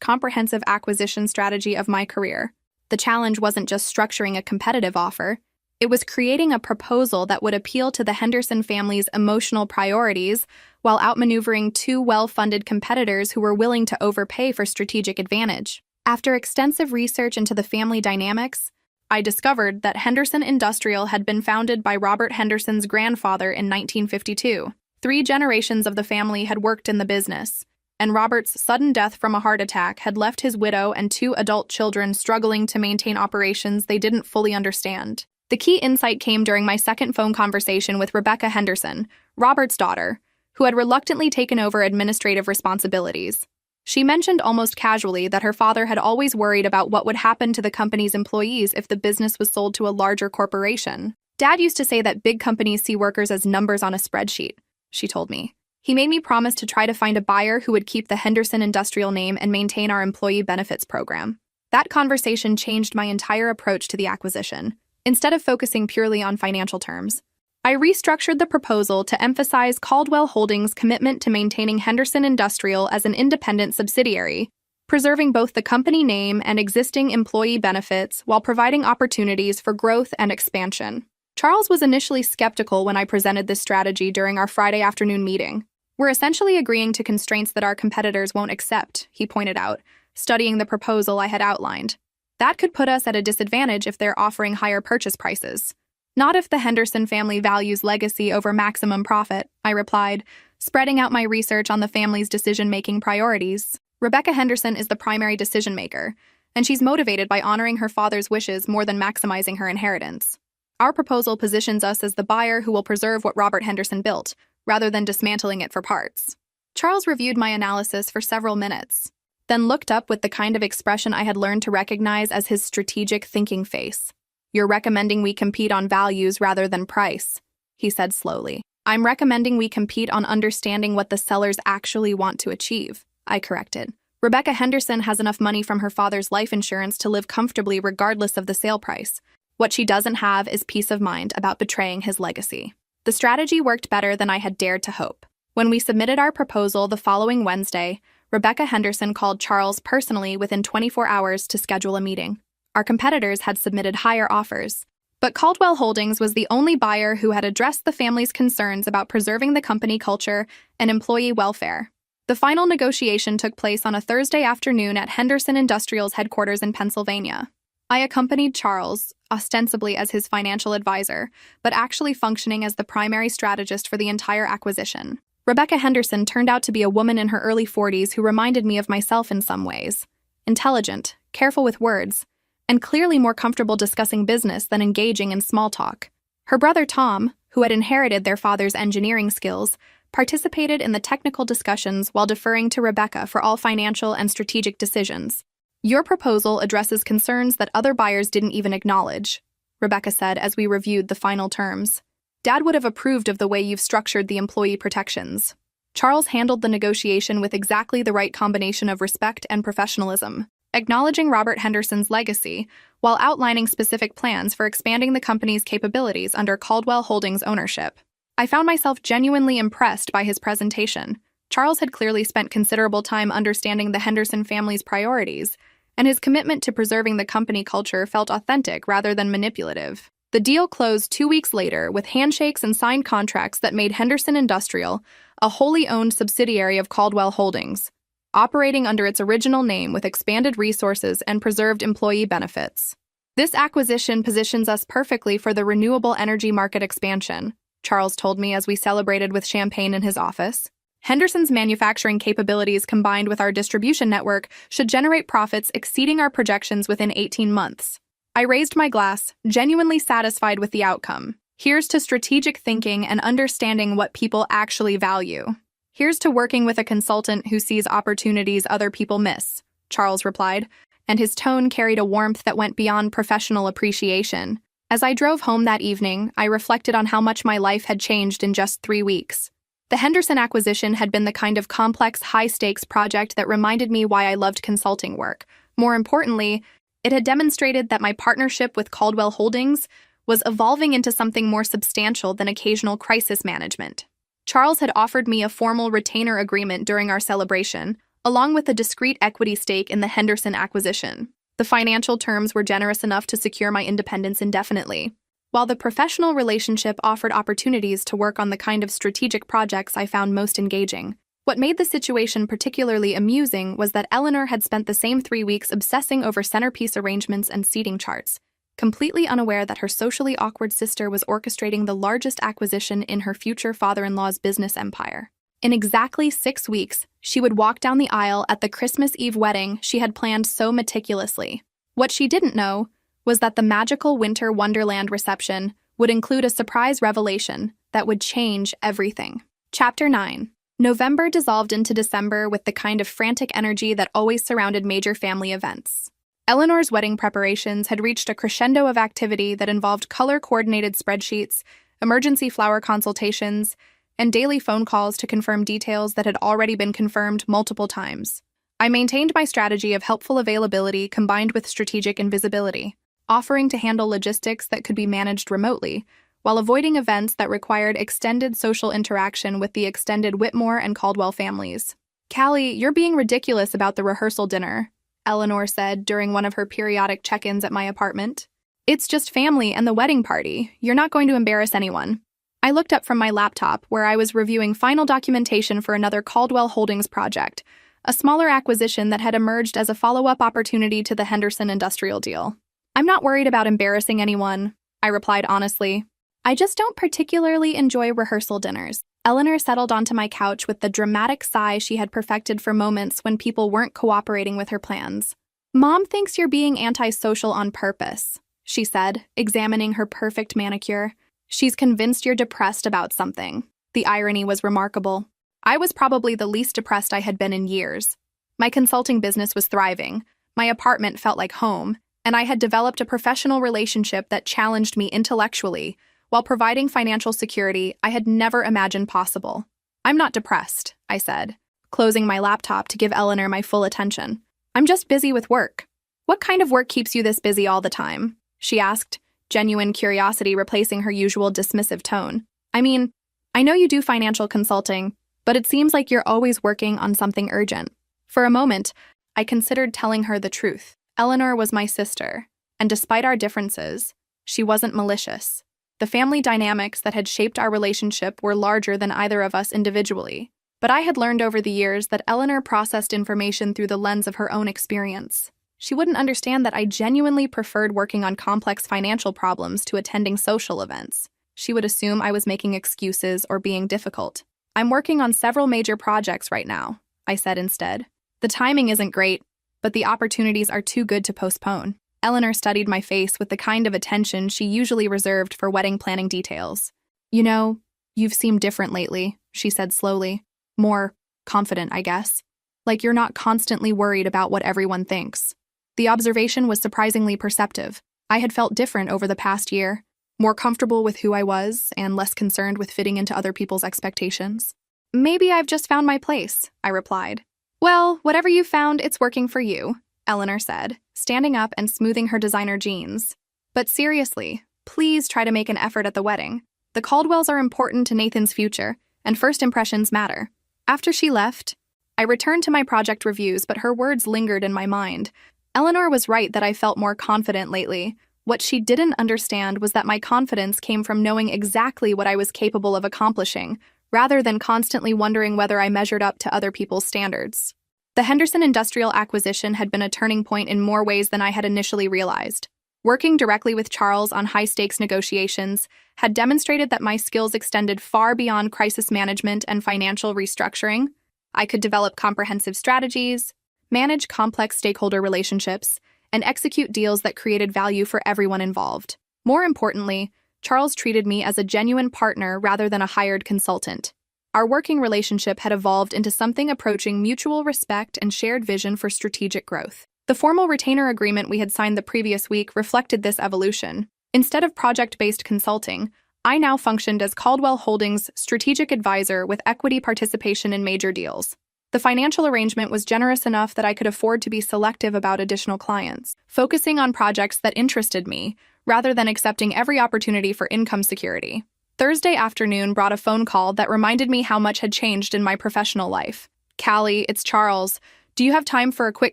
comprehensive acquisition strategy of my career. The challenge wasn't just structuring a competitive offer. It was creating a proposal that would appeal to the Henderson family's emotional priorities while outmaneuvering two well-funded competitors who were willing to overpay for strategic advantage. After extensive research into the family dynamics, I discovered that Henderson Industrial had been founded by Robert Henderson's grandfather in 1952. 3 generations of the family had worked in the business, and Robert's sudden death from a heart attack had left his widow and 2 adult children struggling to maintain operations they didn't fully understand. The key insight came during my second phone conversation with Rebecca Henderson, Robert's daughter, who had reluctantly taken over administrative responsibilities. She mentioned almost casually that her father had always worried about what would happen to the company's employees if the business was sold to a larger corporation. Dad used to say that big companies see workers as numbers on a spreadsheet, she told me. He made me promise to try to find a buyer who would keep the Henderson Industrial name and maintain our employee benefits program. That conversation changed my entire approach to the acquisition. Instead of focusing purely on financial terms, I restructured the proposal to emphasize Caldwell Holdings' commitment to maintaining Henderson Industrial as an independent subsidiary, preserving both the company name and existing employee benefits while providing opportunities for growth and expansion. Charles was initially skeptical when I presented this strategy during our Friday afternoon meeting. We're essentially agreeing to constraints that our competitors won't accept, he pointed out, studying the proposal I had outlined. That could put us at a disadvantage if they're offering higher purchase prices. Not if the Henderson family values legacy over maximum profit, I replied, spreading out my research on the family's decision-making priorities. Rebecca Henderson is the primary decision-maker, and she's motivated by honoring her father's wishes more than maximizing her inheritance. Our proposal positions us as the buyer who will preserve what Robert Henderson built, rather than dismantling it for parts. Charles reviewed my analysis for several minutes, then looked up with the kind of expression I had learned to recognize as his strategic thinking face. You're recommending we compete on values rather than price, he said slowly. I'm recommending we compete on understanding what the sellers actually want to achieve, I corrected. Rebecca Henderson has enough money from her father's life insurance to live comfortably regardless of the sale price. What she doesn't have is peace of mind about betraying his legacy. The strategy worked better than I had dared to hope. When we submitted our proposal the following Wednesday, Rebecca Henderson called Charles personally within 24 hours to schedule a meeting. Our competitors had submitted higher offers, but Caldwell Holdings was the only buyer who had addressed the family's concerns about preserving the company culture and employee welfare. The final negotiation took place on a Thursday afternoon at Henderson Industrial's headquarters in Pennsylvania. I accompanied Charles, ostensibly as his financial advisor, but actually functioning as the primary strategist for the entire acquisition. Rebecca Henderson turned out to be a woman in her early 40s who reminded me of myself in some ways. Intelligent, careful with words, and clearly more comfortable discussing business than engaging in small talk. Her brother Tom, who had inherited their father's engineering skills, participated in the technical discussions while deferring to Rebecca for all financial and strategic decisions. Your proposal addresses concerns that other buyers didn't even acknowledge, Rebecca said as we reviewed the final terms. Dad would have approved of the way you've structured the employee protections. Charles handled the negotiation with exactly the right combination of respect and professionalism, acknowledging Robert Henderson's legacy while outlining specific plans for expanding the company's capabilities under Caldwell Holdings ownership. I found myself genuinely impressed by his presentation. Charles had clearly spent considerable time understanding the Henderson family's priorities, and his commitment to preserving the company culture felt authentic rather than manipulative. The deal closed 2 weeks later with handshakes and signed contracts that made Henderson Industrial a wholly owned subsidiary of Caldwell Holdings, operating under its original name with expanded resources and preserved employee benefits. This acquisition positions us perfectly for the renewable energy market expansion, Charles told me as we celebrated with champagne in his office. Henderson's manufacturing capabilities combined with our distribution network should generate profits exceeding our projections within 18 months. I raised my glass, genuinely satisfied with the outcome. Here's to strategic thinking and understanding what people actually value. Here's to working with a consultant who sees opportunities other people miss, Charles replied, and his tone carried a warmth that went beyond professional appreciation. As I drove home that evening, I reflected on how much my life had changed in just 3 weeks. The Henderson acquisition had been the kind of complex, high-stakes project that reminded me why I loved consulting work. More importantly, it had demonstrated that my partnership with Caldwell Holdings was evolving into something more substantial than occasional crisis management. Charles had offered me a formal retainer agreement during our celebration, along with a discrete equity stake in the Henderson acquisition. The financial terms were generous enough to secure my independence indefinitely, while the professional relationship offered opportunities to work on the kind of strategic projects I found most engaging. What made the situation particularly amusing was that Eleanor had spent the same 3 weeks obsessing over centerpiece arrangements and seating charts, completely unaware that her socially awkward sister was orchestrating the largest acquisition in her future father-in-law's business empire. In exactly 6 weeks, she would walk down the aisle at the Christmas Eve wedding she had planned so meticulously. What she didn't know was that the magical winter wonderland reception would include a surprise revelation that would change everything. Chapter 9. November dissolved into December with the kind of frantic energy that always surrounded major family events. Eleanor's wedding preparations had reached a crescendo of activity that involved color-coordinated spreadsheets, emergency flower consultations, and daily phone calls to confirm details that had already been confirmed multiple times. I maintained my strategy of helpful availability combined with strategic invisibility, offering to handle logistics that could be managed remotely, while avoiding events that required extended social interaction with the extended Whitmore and Caldwell families. "Callie, you're being ridiculous about the rehearsal dinner," Eleanor said during one of her periodic check-ins at my apartment. "It's just family and the wedding party. You're not going to embarrass anyone." I looked up from my laptop, where I was reviewing final documentation for another Caldwell Holdings project, a smaller acquisition that had emerged as a follow-up opportunity to the Henderson industrial deal. "I'm not worried about embarrassing anyone," I replied honestly. "I just don't particularly enjoy rehearsal dinners." Eleanor settled onto my couch with the dramatic sigh she had perfected for moments when people weren't cooperating with her plans. "Mom thinks you're being antisocial on purpose," she said, examining her perfect manicure. "She's convinced you're depressed about something." The irony was remarkable. I was probably the least depressed I had been in years. My consulting business was thriving, my apartment felt like home, and I had developed a professional relationship that challenged me intellectually, while providing financial security I had never imagined possible. "I'm not depressed," I said, closing my laptop to give Eleanor my full attention. "I'm just busy with work." "What kind of work keeps you this busy all the time?" she asked, genuine curiosity replacing her usual dismissive tone. "I mean, I know you do financial consulting, but it seems like you're always working on something urgent." For a moment, I considered telling her the truth. Eleanor was my sister, and despite our differences, she wasn't malicious. The family dynamics that had shaped our relationship were larger than either of us individually, but I had learned over the years that Eleanor processed information through the lens of her own experience. She wouldn't understand that I genuinely preferred working on complex financial problems to attending social events. She would assume I was making excuses or being difficult. "I'm working on several major projects right now," I said instead. "The timing isn't great, but the opportunities are too good to postpone." Eleanor studied my face with the kind of attention she usually reserved for wedding planning details. "You know, you've seemed different lately," she said slowly. "More confident, I guess. Like you're not constantly worried about what everyone thinks." The observation was surprisingly perceptive. I had felt different over the past year, more comfortable with who I was and less concerned with fitting into other people's expectations. "Maybe I've just found my place," I replied. "Well, whatever you found, it's working for you," Eleanor said, standing up and smoothing her designer jeans. "But seriously, please try to make an effort at the wedding. The Caldwells are important to Nathan's future, and first impressions matter." After she left, I returned to my project reviews, but her words lingered in my mind. Eleanor was right that I felt more confident lately. What she didn't understand was that my confidence came from knowing exactly what I was capable of accomplishing, rather than constantly wondering whether I measured up to other people's standards. The Henderson industrial acquisition had been a turning point in more ways than I had initially realized. Working directly with Charles on high-stakes negotiations had demonstrated that my skills extended far beyond crisis management and financial restructuring. I could develop comprehensive strategies, manage complex stakeholder relationships, and execute deals that created value for everyone involved. More importantly, Charles treated me as a genuine partner rather than a hired consultant. Our working relationship had evolved into something approaching mutual respect and shared vision for strategic growth. The formal retainer agreement we had signed the previous week reflected this evolution. Instead of project-based consulting, I now functioned as Caldwell Holdings' strategic advisor with equity participation in major deals. The financial arrangement was generous enough that I could afford to be selective about additional clients, focusing on projects that interested me, rather than accepting every opportunity for income security. Thursday afternoon brought a phone call that reminded me how much had changed in my professional life. "Callie, it's Charles. Do you have time for a quick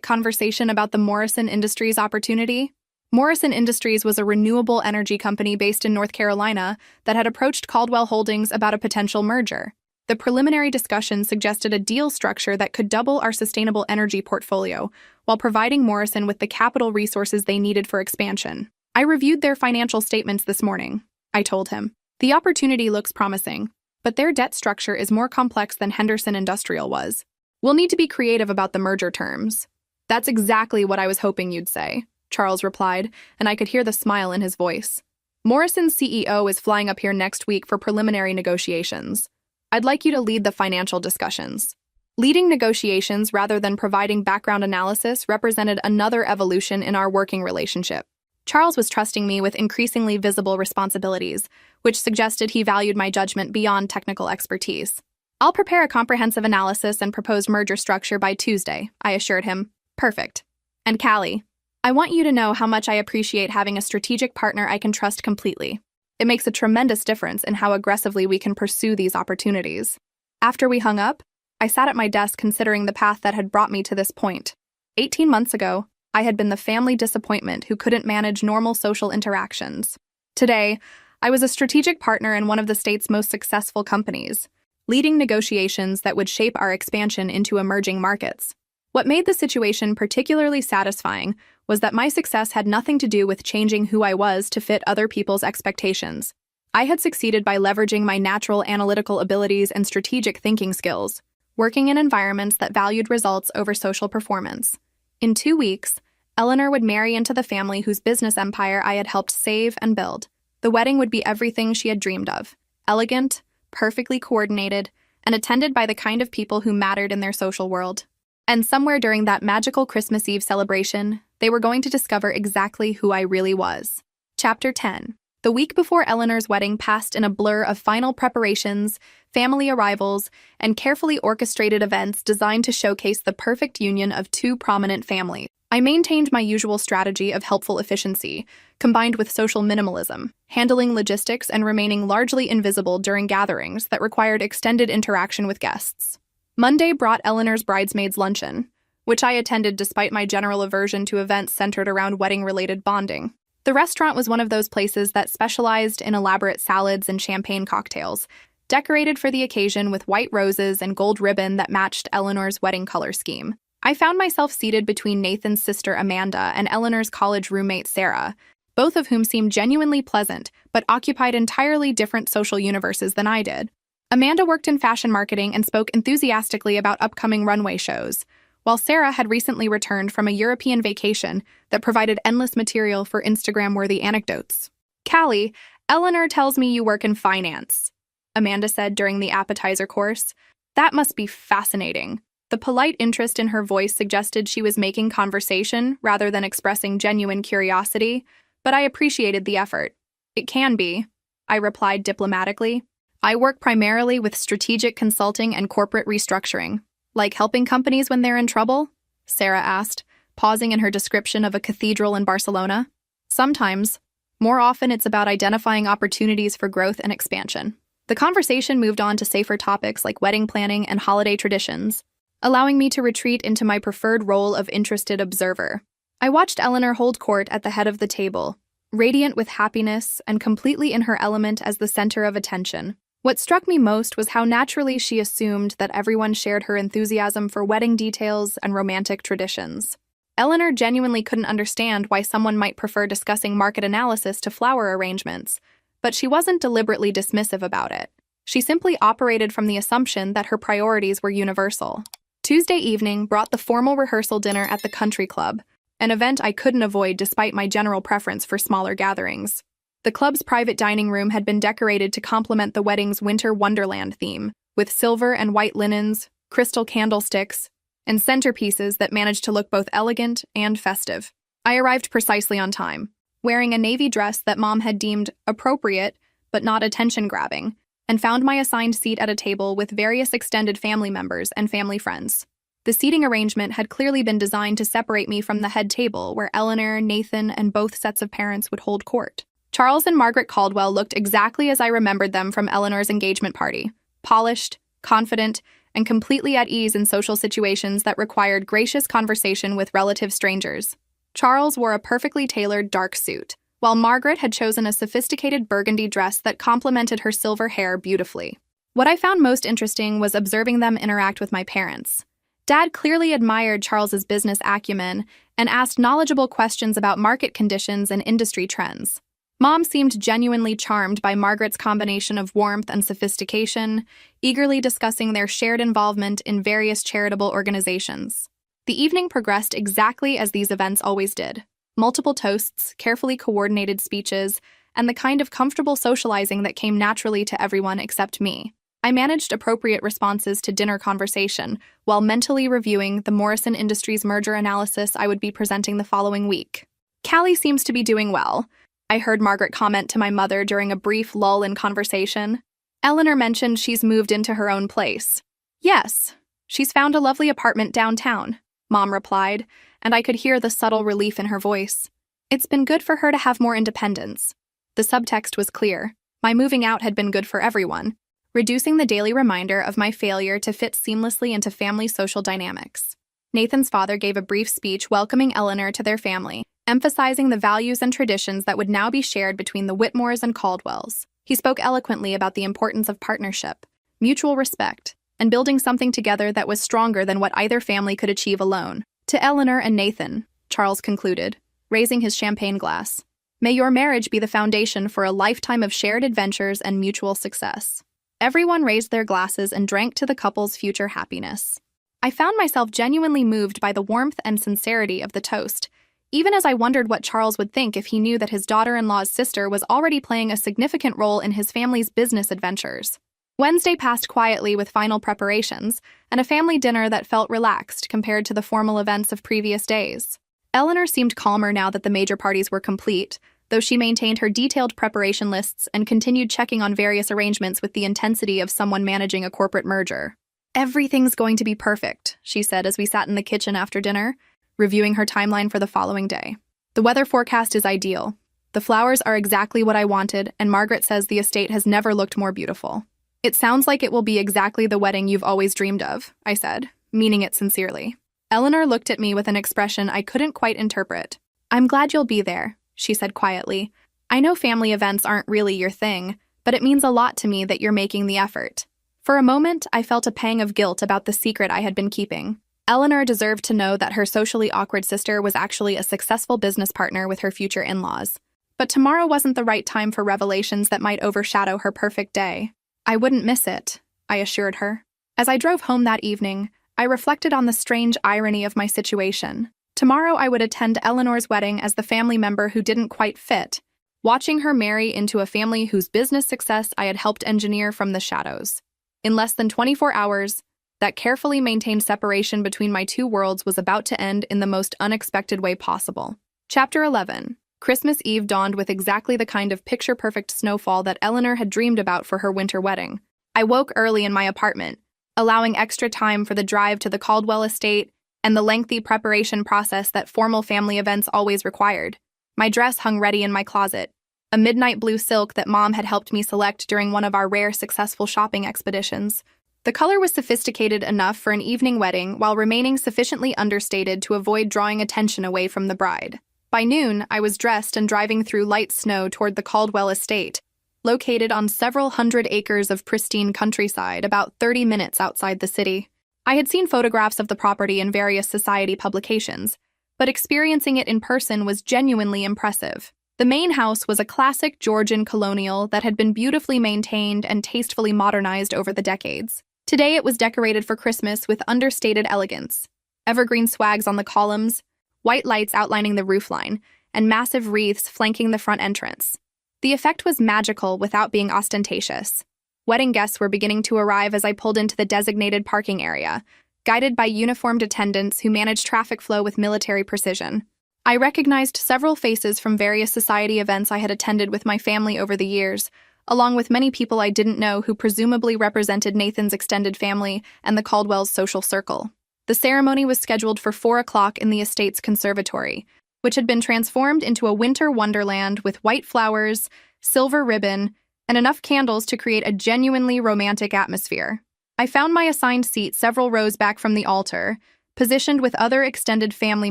conversation about the Morrison Industries opportunity?" Morrison Industries was a renewable energy company based in North Carolina that had approached Caldwell Holdings about a potential merger. The preliminary discussion suggested a deal structure that could double our sustainable energy portfolio while providing Morrison with the capital resources they needed for expansion. "I reviewed their financial statements this morning," I told him. "The opportunity looks promising, but their debt structure is more complex than Henderson Industrial was. We'll need to be creative about the merger terms." "That's exactly what I was hoping you'd say," Charles replied, and I could hear the smile in his voice. "Morrison's CEO is flying up here next week for preliminary negotiations. I'd like you to lead the financial discussions." Leading negotiations rather than providing background analysis represented another evolution in our working relationship. Charles was trusting me with increasingly visible responsibilities, which suggested he valued my judgment beyond technical expertise. "I'll prepare a comprehensive analysis and proposed merger structure by Tuesday," I assured him. "Perfect. And Callie, I want you to know how much I appreciate having a strategic partner I can trust completely. It makes a tremendous difference in how aggressively we can pursue these opportunities." After we hung up, I sat at my desk considering the path that had brought me to this point. 18 months ago, I had been the family disappointment who couldn't manage normal social interactions. Today, I was a strategic partner in one of the state's most successful companies, leading negotiations that would shape our expansion into emerging markets. What made the situation particularly satisfying was that my success had nothing to do with changing who I was to fit other people's expectations. I had succeeded by leveraging my natural analytical abilities and strategic thinking skills, working in environments that valued results over social performance. In 2 weeks, Eleanor would marry into the family whose business empire I had helped save and build. The wedding would be everything she had dreamed of: elegant, perfectly coordinated, and attended by the kind of people who mattered in their social world. And somewhere during that magical Christmas Eve celebration, they were going to discover exactly who I really was. Chapter 10. The week before Eleanor's wedding passed in a blur of final preparations, family arrivals, and carefully orchestrated events designed to showcase the perfect union of two prominent families. I maintained my usual strategy of helpful efficiency, combined with social minimalism, handling logistics and remaining largely invisible during gatherings that required extended interaction with guests. Monday brought Eleanor's bridesmaids' luncheon, which I attended despite my general aversion to events centered around wedding-related bonding. The restaurant was one of those places that specialized in elaborate salads and champagne cocktails, decorated for the occasion with white roses and gold ribbon that matched Eleanor's wedding color scheme. I found myself seated between Nathan's sister Amanda and Eleanor's college roommate Sarah, both of whom seemed genuinely pleasant but occupied entirely different social universes than I did. Amanda worked in fashion marketing and spoke enthusiastically about upcoming runway shows, while Sarah had recently returned from a European vacation that provided endless material for Instagram-worthy anecdotes. "Callie, Eleanor tells me you work in finance," Amanda said during the appetizer course. "That must be fascinating." The polite interest in her voice suggested she was making conversation rather than expressing genuine curiosity, but I appreciated the effort. "It can be," I replied diplomatically. "I work primarily with strategic consulting and corporate restructuring." "Like helping companies when they're in trouble?" Sarah asked, pausing in her description of a cathedral in Barcelona. "Sometimes. More often it's about identifying opportunities for growth and expansion." The conversation moved on to safer topics like wedding planning and holiday traditions, allowing me to retreat into my preferred role of interested observer. I watched Eleanor hold court at the head of the table, radiant with happiness and completely in her element as the center of attention. What struck me most was how naturally she assumed that everyone shared her enthusiasm for wedding details and romantic traditions. Eleanor genuinely couldn't understand why someone might prefer discussing market analysis to flower arrangements, but she wasn't deliberately dismissive about it. She simply operated from the assumption that her priorities were universal. Tuesday evening brought the formal rehearsal dinner at the country club, an event I couldn't avoid despite my general preference for smaller gatherings. The club's private dining room had been decorated to complement the wedding's winter wonderland theme, with silver and white linens, crystal candlesticks, and centerpieces that managed to look both elegant and festive. I arrived precisely on time, wearing a navy dress that Mom had deemed appropriate but not attention-grabbing, and found my assigned seat at a table with various extended family members and family friends. The seating arrangement had clearly been designed to separate me from the head table where Eleanor, Nathan, and both sets of parents would hold court. Charles and Margaret Caldwell looked exactly as I remembered them from Eleanor's engagement party, polished, confident, and completely at ease in social situations that required gracious conversation with relative strangers. Charles wore a perfectly tailored dark suit, while Margaret had chosen a sophisticated burgundy dress that complemented her silver hair beautifully. What I found most interesting was observing them interact with my parents. Dad clearly admired Charles's business acumen and asked knowledgeable questions about market conditions and industry trends. Mom seemed genuinely charmed by Margaret's combination of warmth and sophistication, eagerly discussing their shared involvement in various charitable organizations. The evening progressed exactly as these events always did. Multiple toasts, carefully coordinated speeches, and the kind of comfortable socializing that came naturally to everyone except me. I managed appropriate responses to dinner conversation while mentally reviewing the Morrison Industries merger analysis I would be presenting the following week. Callie seems to be doing well, I heard Margaret comment to my mother during a brief lull in conversation. Eleanor mentioned she's moved into her own place. Yes, she's found a lovely apartment downtown, Mom replied, and I could hear the subtle relief in her voice. It's been good for her to have more independence. The subtext was clear. My moving out had been good for everyone, reducing the daily reminder of my failure to fit seamlessly into family social dynamics. Nathan's father gave a brief speech welcoming Eleanor to their family, emphasizing the values and traditions that would now be shared between the Whitmores and Caldwells. He spoke eloquently about the importance of partnership, mutual respect, and building something together that was stronger than what either family could achieve alone. To Eleanor and Nathan, Charles concluded, raising his champagne glass, may your marriage be the foundation for a lifetime of shared adventures and mutual success. Everyone raised their glasses and drank to the couple's future happiness. I found myself genuinely moved by the warmth and sincerity of the toast, even as I wondered what Charles would think if he knew that his daughter-in-law's sister was already playing a significant role in his family's business adventures. Wednesday passed quietly with final preparations and a family dinner that felt relaxed compared to the formal events of previous days. Eleanor seemed calmer now that the major parties were complete, though she maintained her detailed preparation lists and continued checking on various arrangements with the intensity of someone managing a corporate merger. Everything's going to be perfect, she said as we sat in the kitchen after dinner, reviewing her timeline for the following day. The weather forecast is ideal. The flowers are exactly what I wanted, and Margaret says the estate has never looked more beautiful. It sounds like it will be exactly the wedding you've always dreamed of, I said, meaning it sincerely. Eleanor looked at me with an expression I couldn't quite interpret. I'm glad you'll be there, she said quietly. I know family events aren't really your thing, but it means a lot to me that you're making the effort. For a moment, I felt a pang of guilt about the secret I had been keeping. Eleanor deserved to know that her socially awkward sister was actually a successful business partner with her future in-laws. But tomorrow wasn't the right time for revelations that might overshadow her perfect day. I wouldn't miss it, I assured her. As I drove home that evening, I reflected on the strange irony of my situation. Tomorrow I would attend Eleanor's wedding as the family member who didn't quite fit, watching her marry into a family whose business success I had helped engineer from the shadows. In less than 24 hours, that carefully maintained separation between my two worlds was about to end in the most unexpected way possible. Chapter 11. Christmas Eve dawned with exactly the kind of picture-perfect snowfall that Eleanor had dreamed about for her winter wedding. I woke early in my apartment, allowing extra time for the drive to the Caldwell estate and the lengthy preparation process that formal family events always required. My dress hung ready in my closet, a midnight blue silk that Mom had helped me select during one of our rare successful shopping expeditions. The color was sophisticated enough for an evening wedding while remaining sufficiently understated to avoid drawing attention away from the bride. By noon, I was dressed and driving through light snow toward the Caldwell estate, located on several hundred acres of pristine countryside about 30 minutes outside the city. I had seen photographs of the property in various society publications, but experiencing it in person was genuinely impressive. The main house was a classic Georgian colonial that had been beautifully maintained and tastefully modernized over the decades. Today it was decorated for Christmas with understated elegance. Evergreen swags on the columns, white lights outlining the roofline, and massive wreaths flanking the front entrance. The effect was magical without being ostentatious. Wedding guests were beginning to arrive as I pulled into the designated parking area, guided by uniformed attendants who managed traffic flow with military precision. I recognized several faces from various society events I had attended with my family over the years, along with many people I didn't know who presumably represented Nathan's extended family and the Caldwell's social circle. The ceremony was scheduled for 4 o'clock in the estate's conservatory, which had been transformed into a winter wonderland with white flowers, silver ribbon, and enough candles to create a genuinely romantic atmosphere. I found my assigned seat several rows back from the altar, positioned with other extended family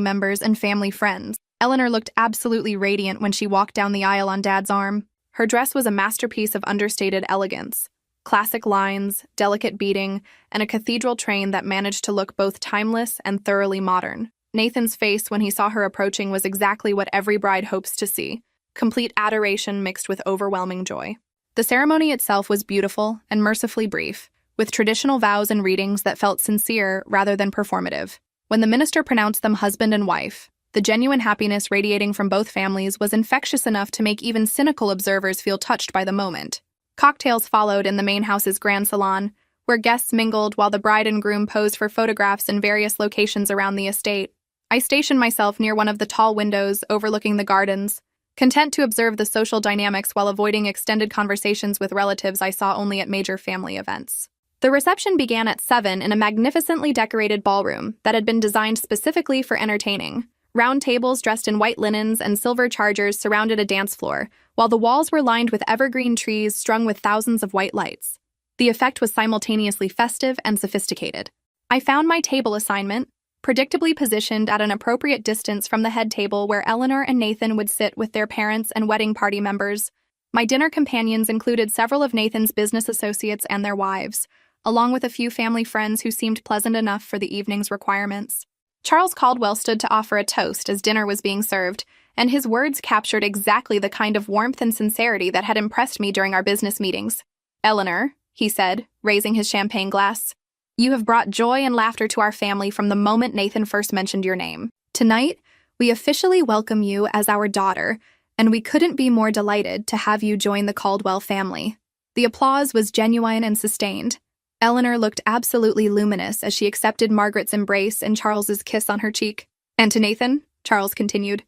members and family friends. Eleanor looked absolutely radiant when she walked down the aisle on Dad's arm. Her dress was a masterpiece of understated elegance. Classic lines, delicate beading, and a cathedral train that managed to look both timeless and thoroughly modern. Nathan's face when he saw her approaching was exactly what every bride hopes to see, complete adoration mixed with overwhelming joy. The ceremony itself was beautiful and mercifully brief, with traditional vows and readings that felt sincere rather than performative. When the minister pronounced them husband and wife, the genuine happiness radiating from both families was infectious enough to make even cynical observers feel touched by the moment. Cocktails followed in the main house's grand salon, where guests mingled while the bride and groom posed for photographs in various locations around the estate. I stationed myself near one of the tall windows overlooking the gardens, content to observe the social dynamics while avoiding extended conversations with relatives I saw only at major family events. The reception began at 7 in a magnificently decorated ballroom that had been designed specifically for entertaining. Round tables dressed in white linens and silver chargers surrounded a dance floor, while the walls were lined with evergreen trees strung with thousands of white lights. The effect was simultaneously festive and sophisticated. I found my table assignment, predictably positioned at an appropriate distance from the head table where Eleanor and Nathan would sit with their parents and wedding party members. My dinner companions included several of Nathan's business associates and their wives, along with a few family friends who seemed pleasant enough for the evening's requirements. Charles Caldwell stood to offer a toast as dinner was being served, and his words captured exactly the kind of warmth and sincerity that had impressed me during our business meetings. "Eleanor," he said, raising his champagne glass, "you have brought joy and laughter to our family from the moment Nathan first mentioned your name. Tonight, we officially welcome you as our daughter, and we couldn't be more delighted to have you join the Caldwell family." The applause was genuine and sustained. Eleanor looked absolutely luminous as she accepted Margaret's embrace and Charles's kiss on her cheek. "And to Nathan," Charles continued,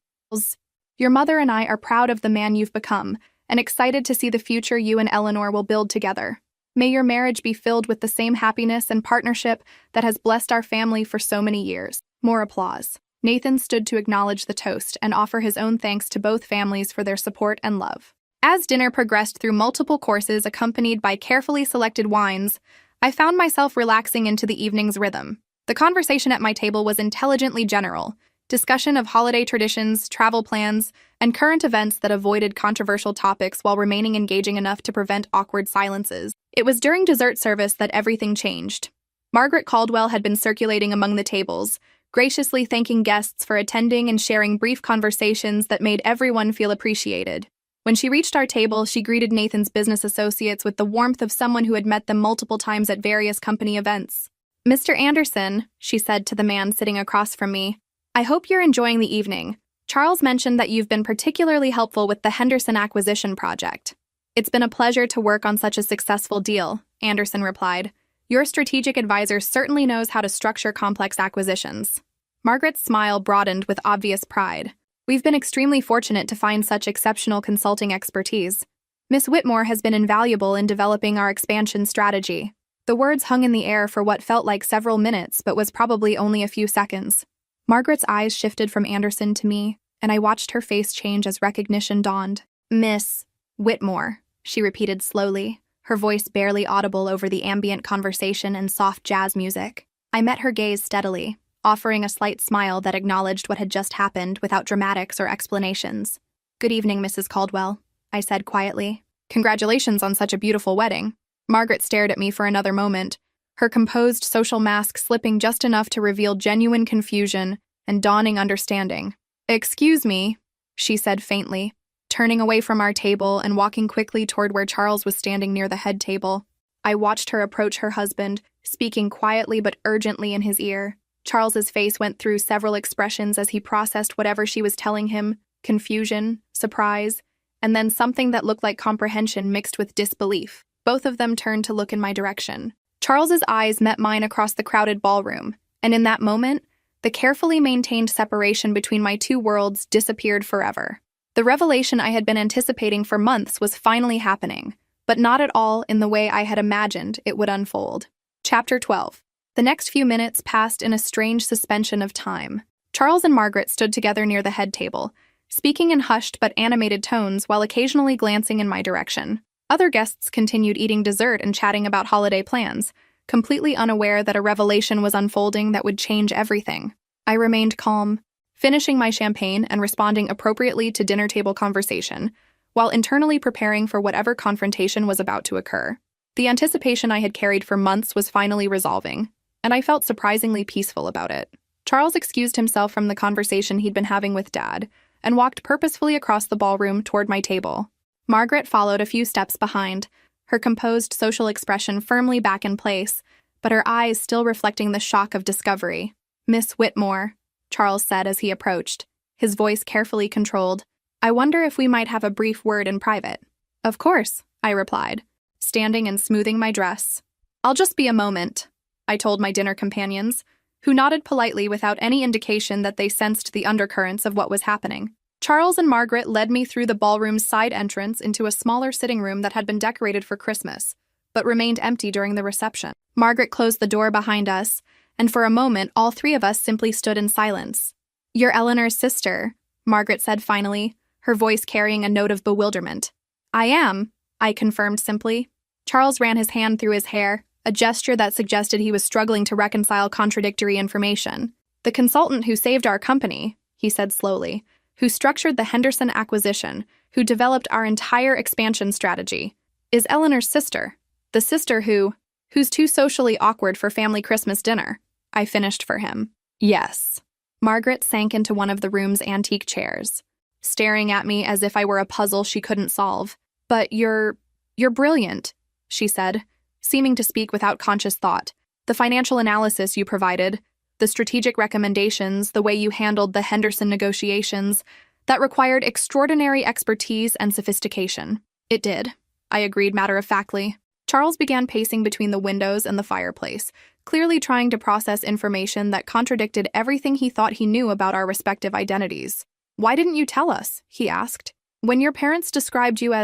"your mother and I are proud of the man you've become and excited to see the future you and Eleanor will build together. May your marriage be filled with the same happiness and partnership that has blessed our family for so many years." More applause. Nathan stood to acknowledge the toast and offer his own thanks to both families for their support and love. As dinner progressed through multiple courses accompanied by carefully selected wines, I found myself relaxing into the evening's rhythm. The conversation at my table was intelligently general, discussion of holiday traditions, travel plans, and current events that avoided controversial topics while remaining engaging enough to prevent awkward silences. It was during dessert service that everything changed. Margaret Caldwell had been circulating among the tables, graciously thanking guests for attending and sharing brief conversations that made everyone feel appreciated. When she reached our table, she greeted Nathan's business associates with the warmth of someone who had met them multiple times at various company events. "Mr. Anderson," she said to the man sitting across from me, "I hope you're enjoying the evening. Charles mentioned that you've been particularly helpful with the Henderson acquisition project." "It's been a pleasure to work on such a successful deal," Anderson replied. "Your strategic advisor certainly knows how to structure complex acquisitions." Margaret's smile broadened with obvious pride. "We've been extremely fortunate to find such exceptional consulting expertise. Miss Whitmore has been invaluable in developing our expansion strategy." The words hung in the air for what felt like several minutes, but was probably only a few seconds. Margaret's eyes shifted from Anderson to me, and I watched her face change as recognition dawned. "Miss Whitmore," she repeated slowly, her voice barely audible over the ambient conversation and soft jazz music. I met her gaze steadily, offering a slight smile that acknowledged what had just happened without dramatics or explanations. "Good evening, Mrs. Caldwell," I said quietly. "Congratulations on such a beautiful wedding." Margaret stared at me for another moment, her composed social mask slipping just enough to reveal genuine confusion and dawning understanding. "Excuse me," she said faintly, turning away from our table and walking quickly toward where Charles was standing near the head table. I watched her approach her husband, speaking quietly but urgently in his ear. Charles's face went through several expressions as he processed whatever she was telling him: confusion, surprise, and then something that looked like comprehension mixed with disbelief. Both of them turned to look in my direction. Charles's eyes met mine across the crowded ballroom, and in that moment, the carefully maintained separation between my two worlds disappeared forever. The revelation I had been anticipating for months was finally happening, but not at all in the way I had imagined it would unfold. Chapter 12. The next few minutes passed in a strange suspension of time. Charles and Margaret stood together near the head table, speaking in hushed but animated tones while occasionally glancing in my direction. Other guests continued eating dessert and chatting about holiday plans, completely unaware that a revelation was unfolding that would change everything. I remained calm, finishing my champagne and responding appropriately to dinner table conversation, while internally preparing for whatever confrontation was about to occur. The anticipation I had carried for months was finally resolving, and I felt surprisingly peaceful about it. Charles excused himself from the conversation he'd been having with Dad and walked purposefully across the ballroom toward my table. Margaret followed a few steps behind, her composed social expression firmly back in place, but her eyes still reflecting the shock of discovery. "Miss Whitmore," Charles said as he approached, his voice carefully controlled. "I wonder if we might have a brief word in private." "Of course," I replied, standing and smoothing my dress. "I'll just be a moment," I told my dinner companions, who nodded politely without any indication that they sensed the undercurrents of what was happening. Charles and Margaret led me through the ballroom's side entrance into a smaller sitting room that had been decorated for Christmas, but remained empty during the reception. Margaret closed the door behind us, and for a moment all three of us simply stood in silence. "You're Eleanor's sister," Margaret said finally, her voice carrying a note of bewilderment. "I am," I confirmed simply. Charles ran his hand through his hair, a gesture that suggested he was struggling to reconcile contradictory information. "The consultant who saved our company," he said slowly, "who structured the Henderson acquisition, who developed our entire expansion strategy, is Eleanor's sister. The sister who's too socially awkward for family Christmas dinner," I finished for him. "Yes." Margaret sank into one of the room's antique chairs, staring at me as if I were a puzzle she couldn't solve. "But you're brilliant," she said, seeming to speak without conscious thought. "The financial analysis you provided, the strategic recommendations, the way you handled the Henderson negotiations, that required extraordinary expertise and sophistication." "It did," I agreed matter-of-factly. Charles began pacing between the windows and the fireplace, clearly trying to process information that contradicted everything he thought he knew about our respective identities. "Why didn't you tell us?" he asked. "When your parents described you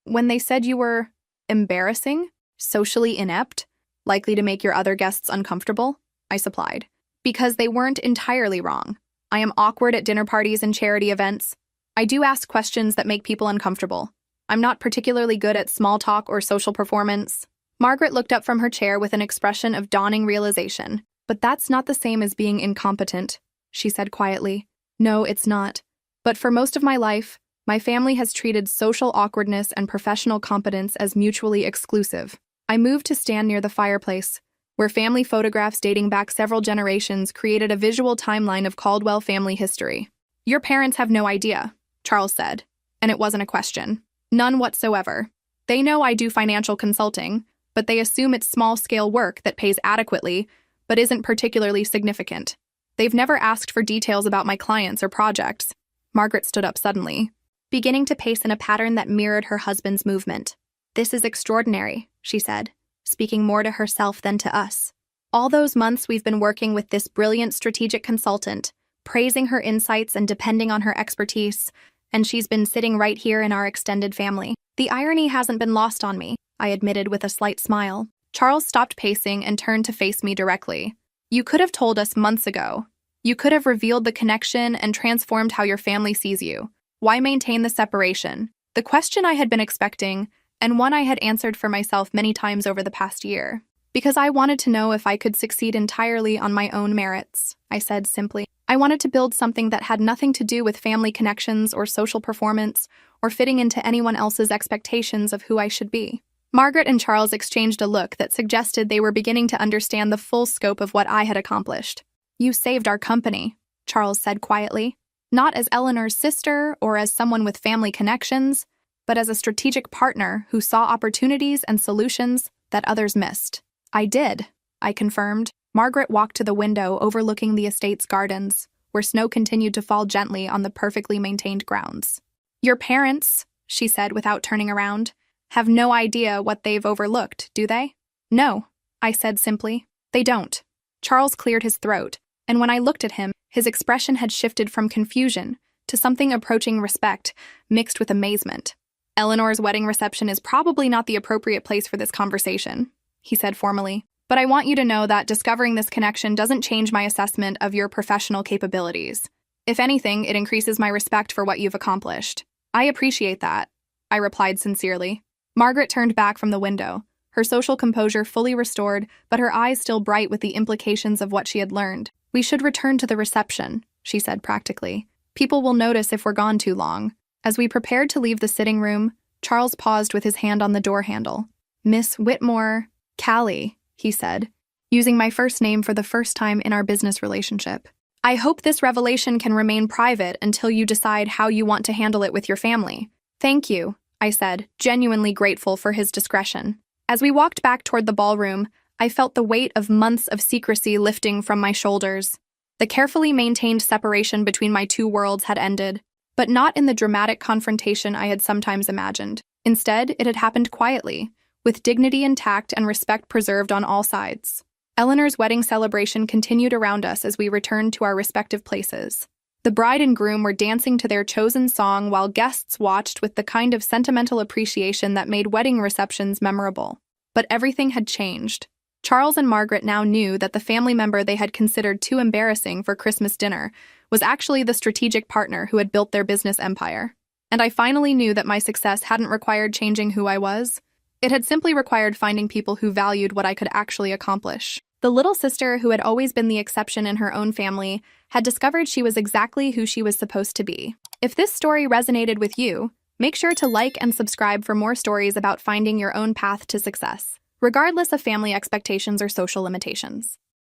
when they said you were embarrassing, socially inept, likely to make your other guests uncomfortable," I supplied. "Because they weren't entirely wrong. I am awkward at dinner parties and charity events. I do ask questions that make people uncomfortable. I'm not particularly good at small talk or social performance." Margaret looked up from her chair with an expression of dawning realization. "But that's not the same as being incompetent," she said quietly. "No, it's not. But for most of my life, my family has treated social awkwardness and professional competence as mutually exclusive." I moved to stand near the fireplace, where family photographs dating back several generations created a visual timeline of Caldwell family history. "Your parents have no idea," Charles said, and it wasn't a question. "None whatsoever. They know I do financial consulting, but they assume it's small-scale work that pays adequately, but isn't particularly significant. They've never asked for details about my clients or projects." Margaret stood up suddenly, beginning to pace in a pattern that mirrored her husband's movement. "This is extraordinary," she said, speaking more to herself than to us. "All those months we've been working with this brilliant strategic consultant, praising her insights and depending on her expertise, and she's been sitting right here in our extended family. The irony hasn't been lost on me," I admitted with a slight smile. Charles stopped pacing and turned to face me directly. "You could have told us months ago. You could have revealed the connection and transformed how your family sees you. Why maintain the separation?" The question I had been expecting, and one I had answered for myself many times over the past year. "Because I wanted to know if I could succeed entirely on my own merits," I said simply. "I wanted to build something that had nothing to do with family connections or social performance or fitting into anyone else's expectations of who I should be." Margaret and Charles exchanged a look that suggested they were beginning to understand the full scope of what I had accomplished. "You saved our company," Charles said quietly. Not as Eleanor's sister or as someone with family connections, but as a strategic partner who saw opportunities and solutions that others missed. I did, I confirmed. Margaret walked to the window overlooking the estate's gardens, where snow continued to fall gently on the perfectly maintained grounds. Your parents, she said without turning around, have no idea what they've overlooked, do they? No, I said simply. They don't. Charles cleared his throat, and when I looked at him, his expression had shifted from confusion to something approaching respect, mixed with amazement. Eleanor's wedding reception is probably not the appropriate place for this conversation, he said formally. But I want you to know that discovering this connection doesn't change my assessment of your professional capabilities. If anything, it increases my respect for what you've accomplished. I appreciate that, I replied sincerely. Margaret turned back from the window, her social composure fully restored, but her eyes still bright with the implications of what she had learned. We should return to the reception, she said practically. People will notice if we're gone too long. As we prepared to leave the sitting room, Charles paused with his hand on the door handle. Miss Whitmore, Callie, he said, using my first name for the first time in our business relationship. I hope this revelation can remain private until you decide how you want to handle it with your family. Thank you, I said, genuinely grateful for his discretion. As we walked back toward the ballroom, I felt the weight of months of secrecy lifting from my shoulders. The carefully maintained separation between my two worlds had ended, but not in the dramatic confrontation I had sometimes imagined. Instead, it had happened quietly, with dignity intact and respect preserved on all sides. Eleanor's wedding celebration continued around us as we returned to our respective places. The bride and groom were dancing to their chosen song while guests watched with the kind of sentimental appreciation that made wedding receptions memorable. But everything had changed. Charles and Margaret now knew that the family member they had considered too embarrassing for Christmas dinner was actually the strategic partner who had built their business empire. And I finally knew that my success hadn't required changing who I was. It had simply required finding people who valued what I could actually accomplish. The little sister, who had always been the exception in her own family, had discovered she was exactly who she was supposed to be. If this story resonated with you, make sure to like and subscribe for more stories about finding your own path to success, regardless of family expectations or social limitations.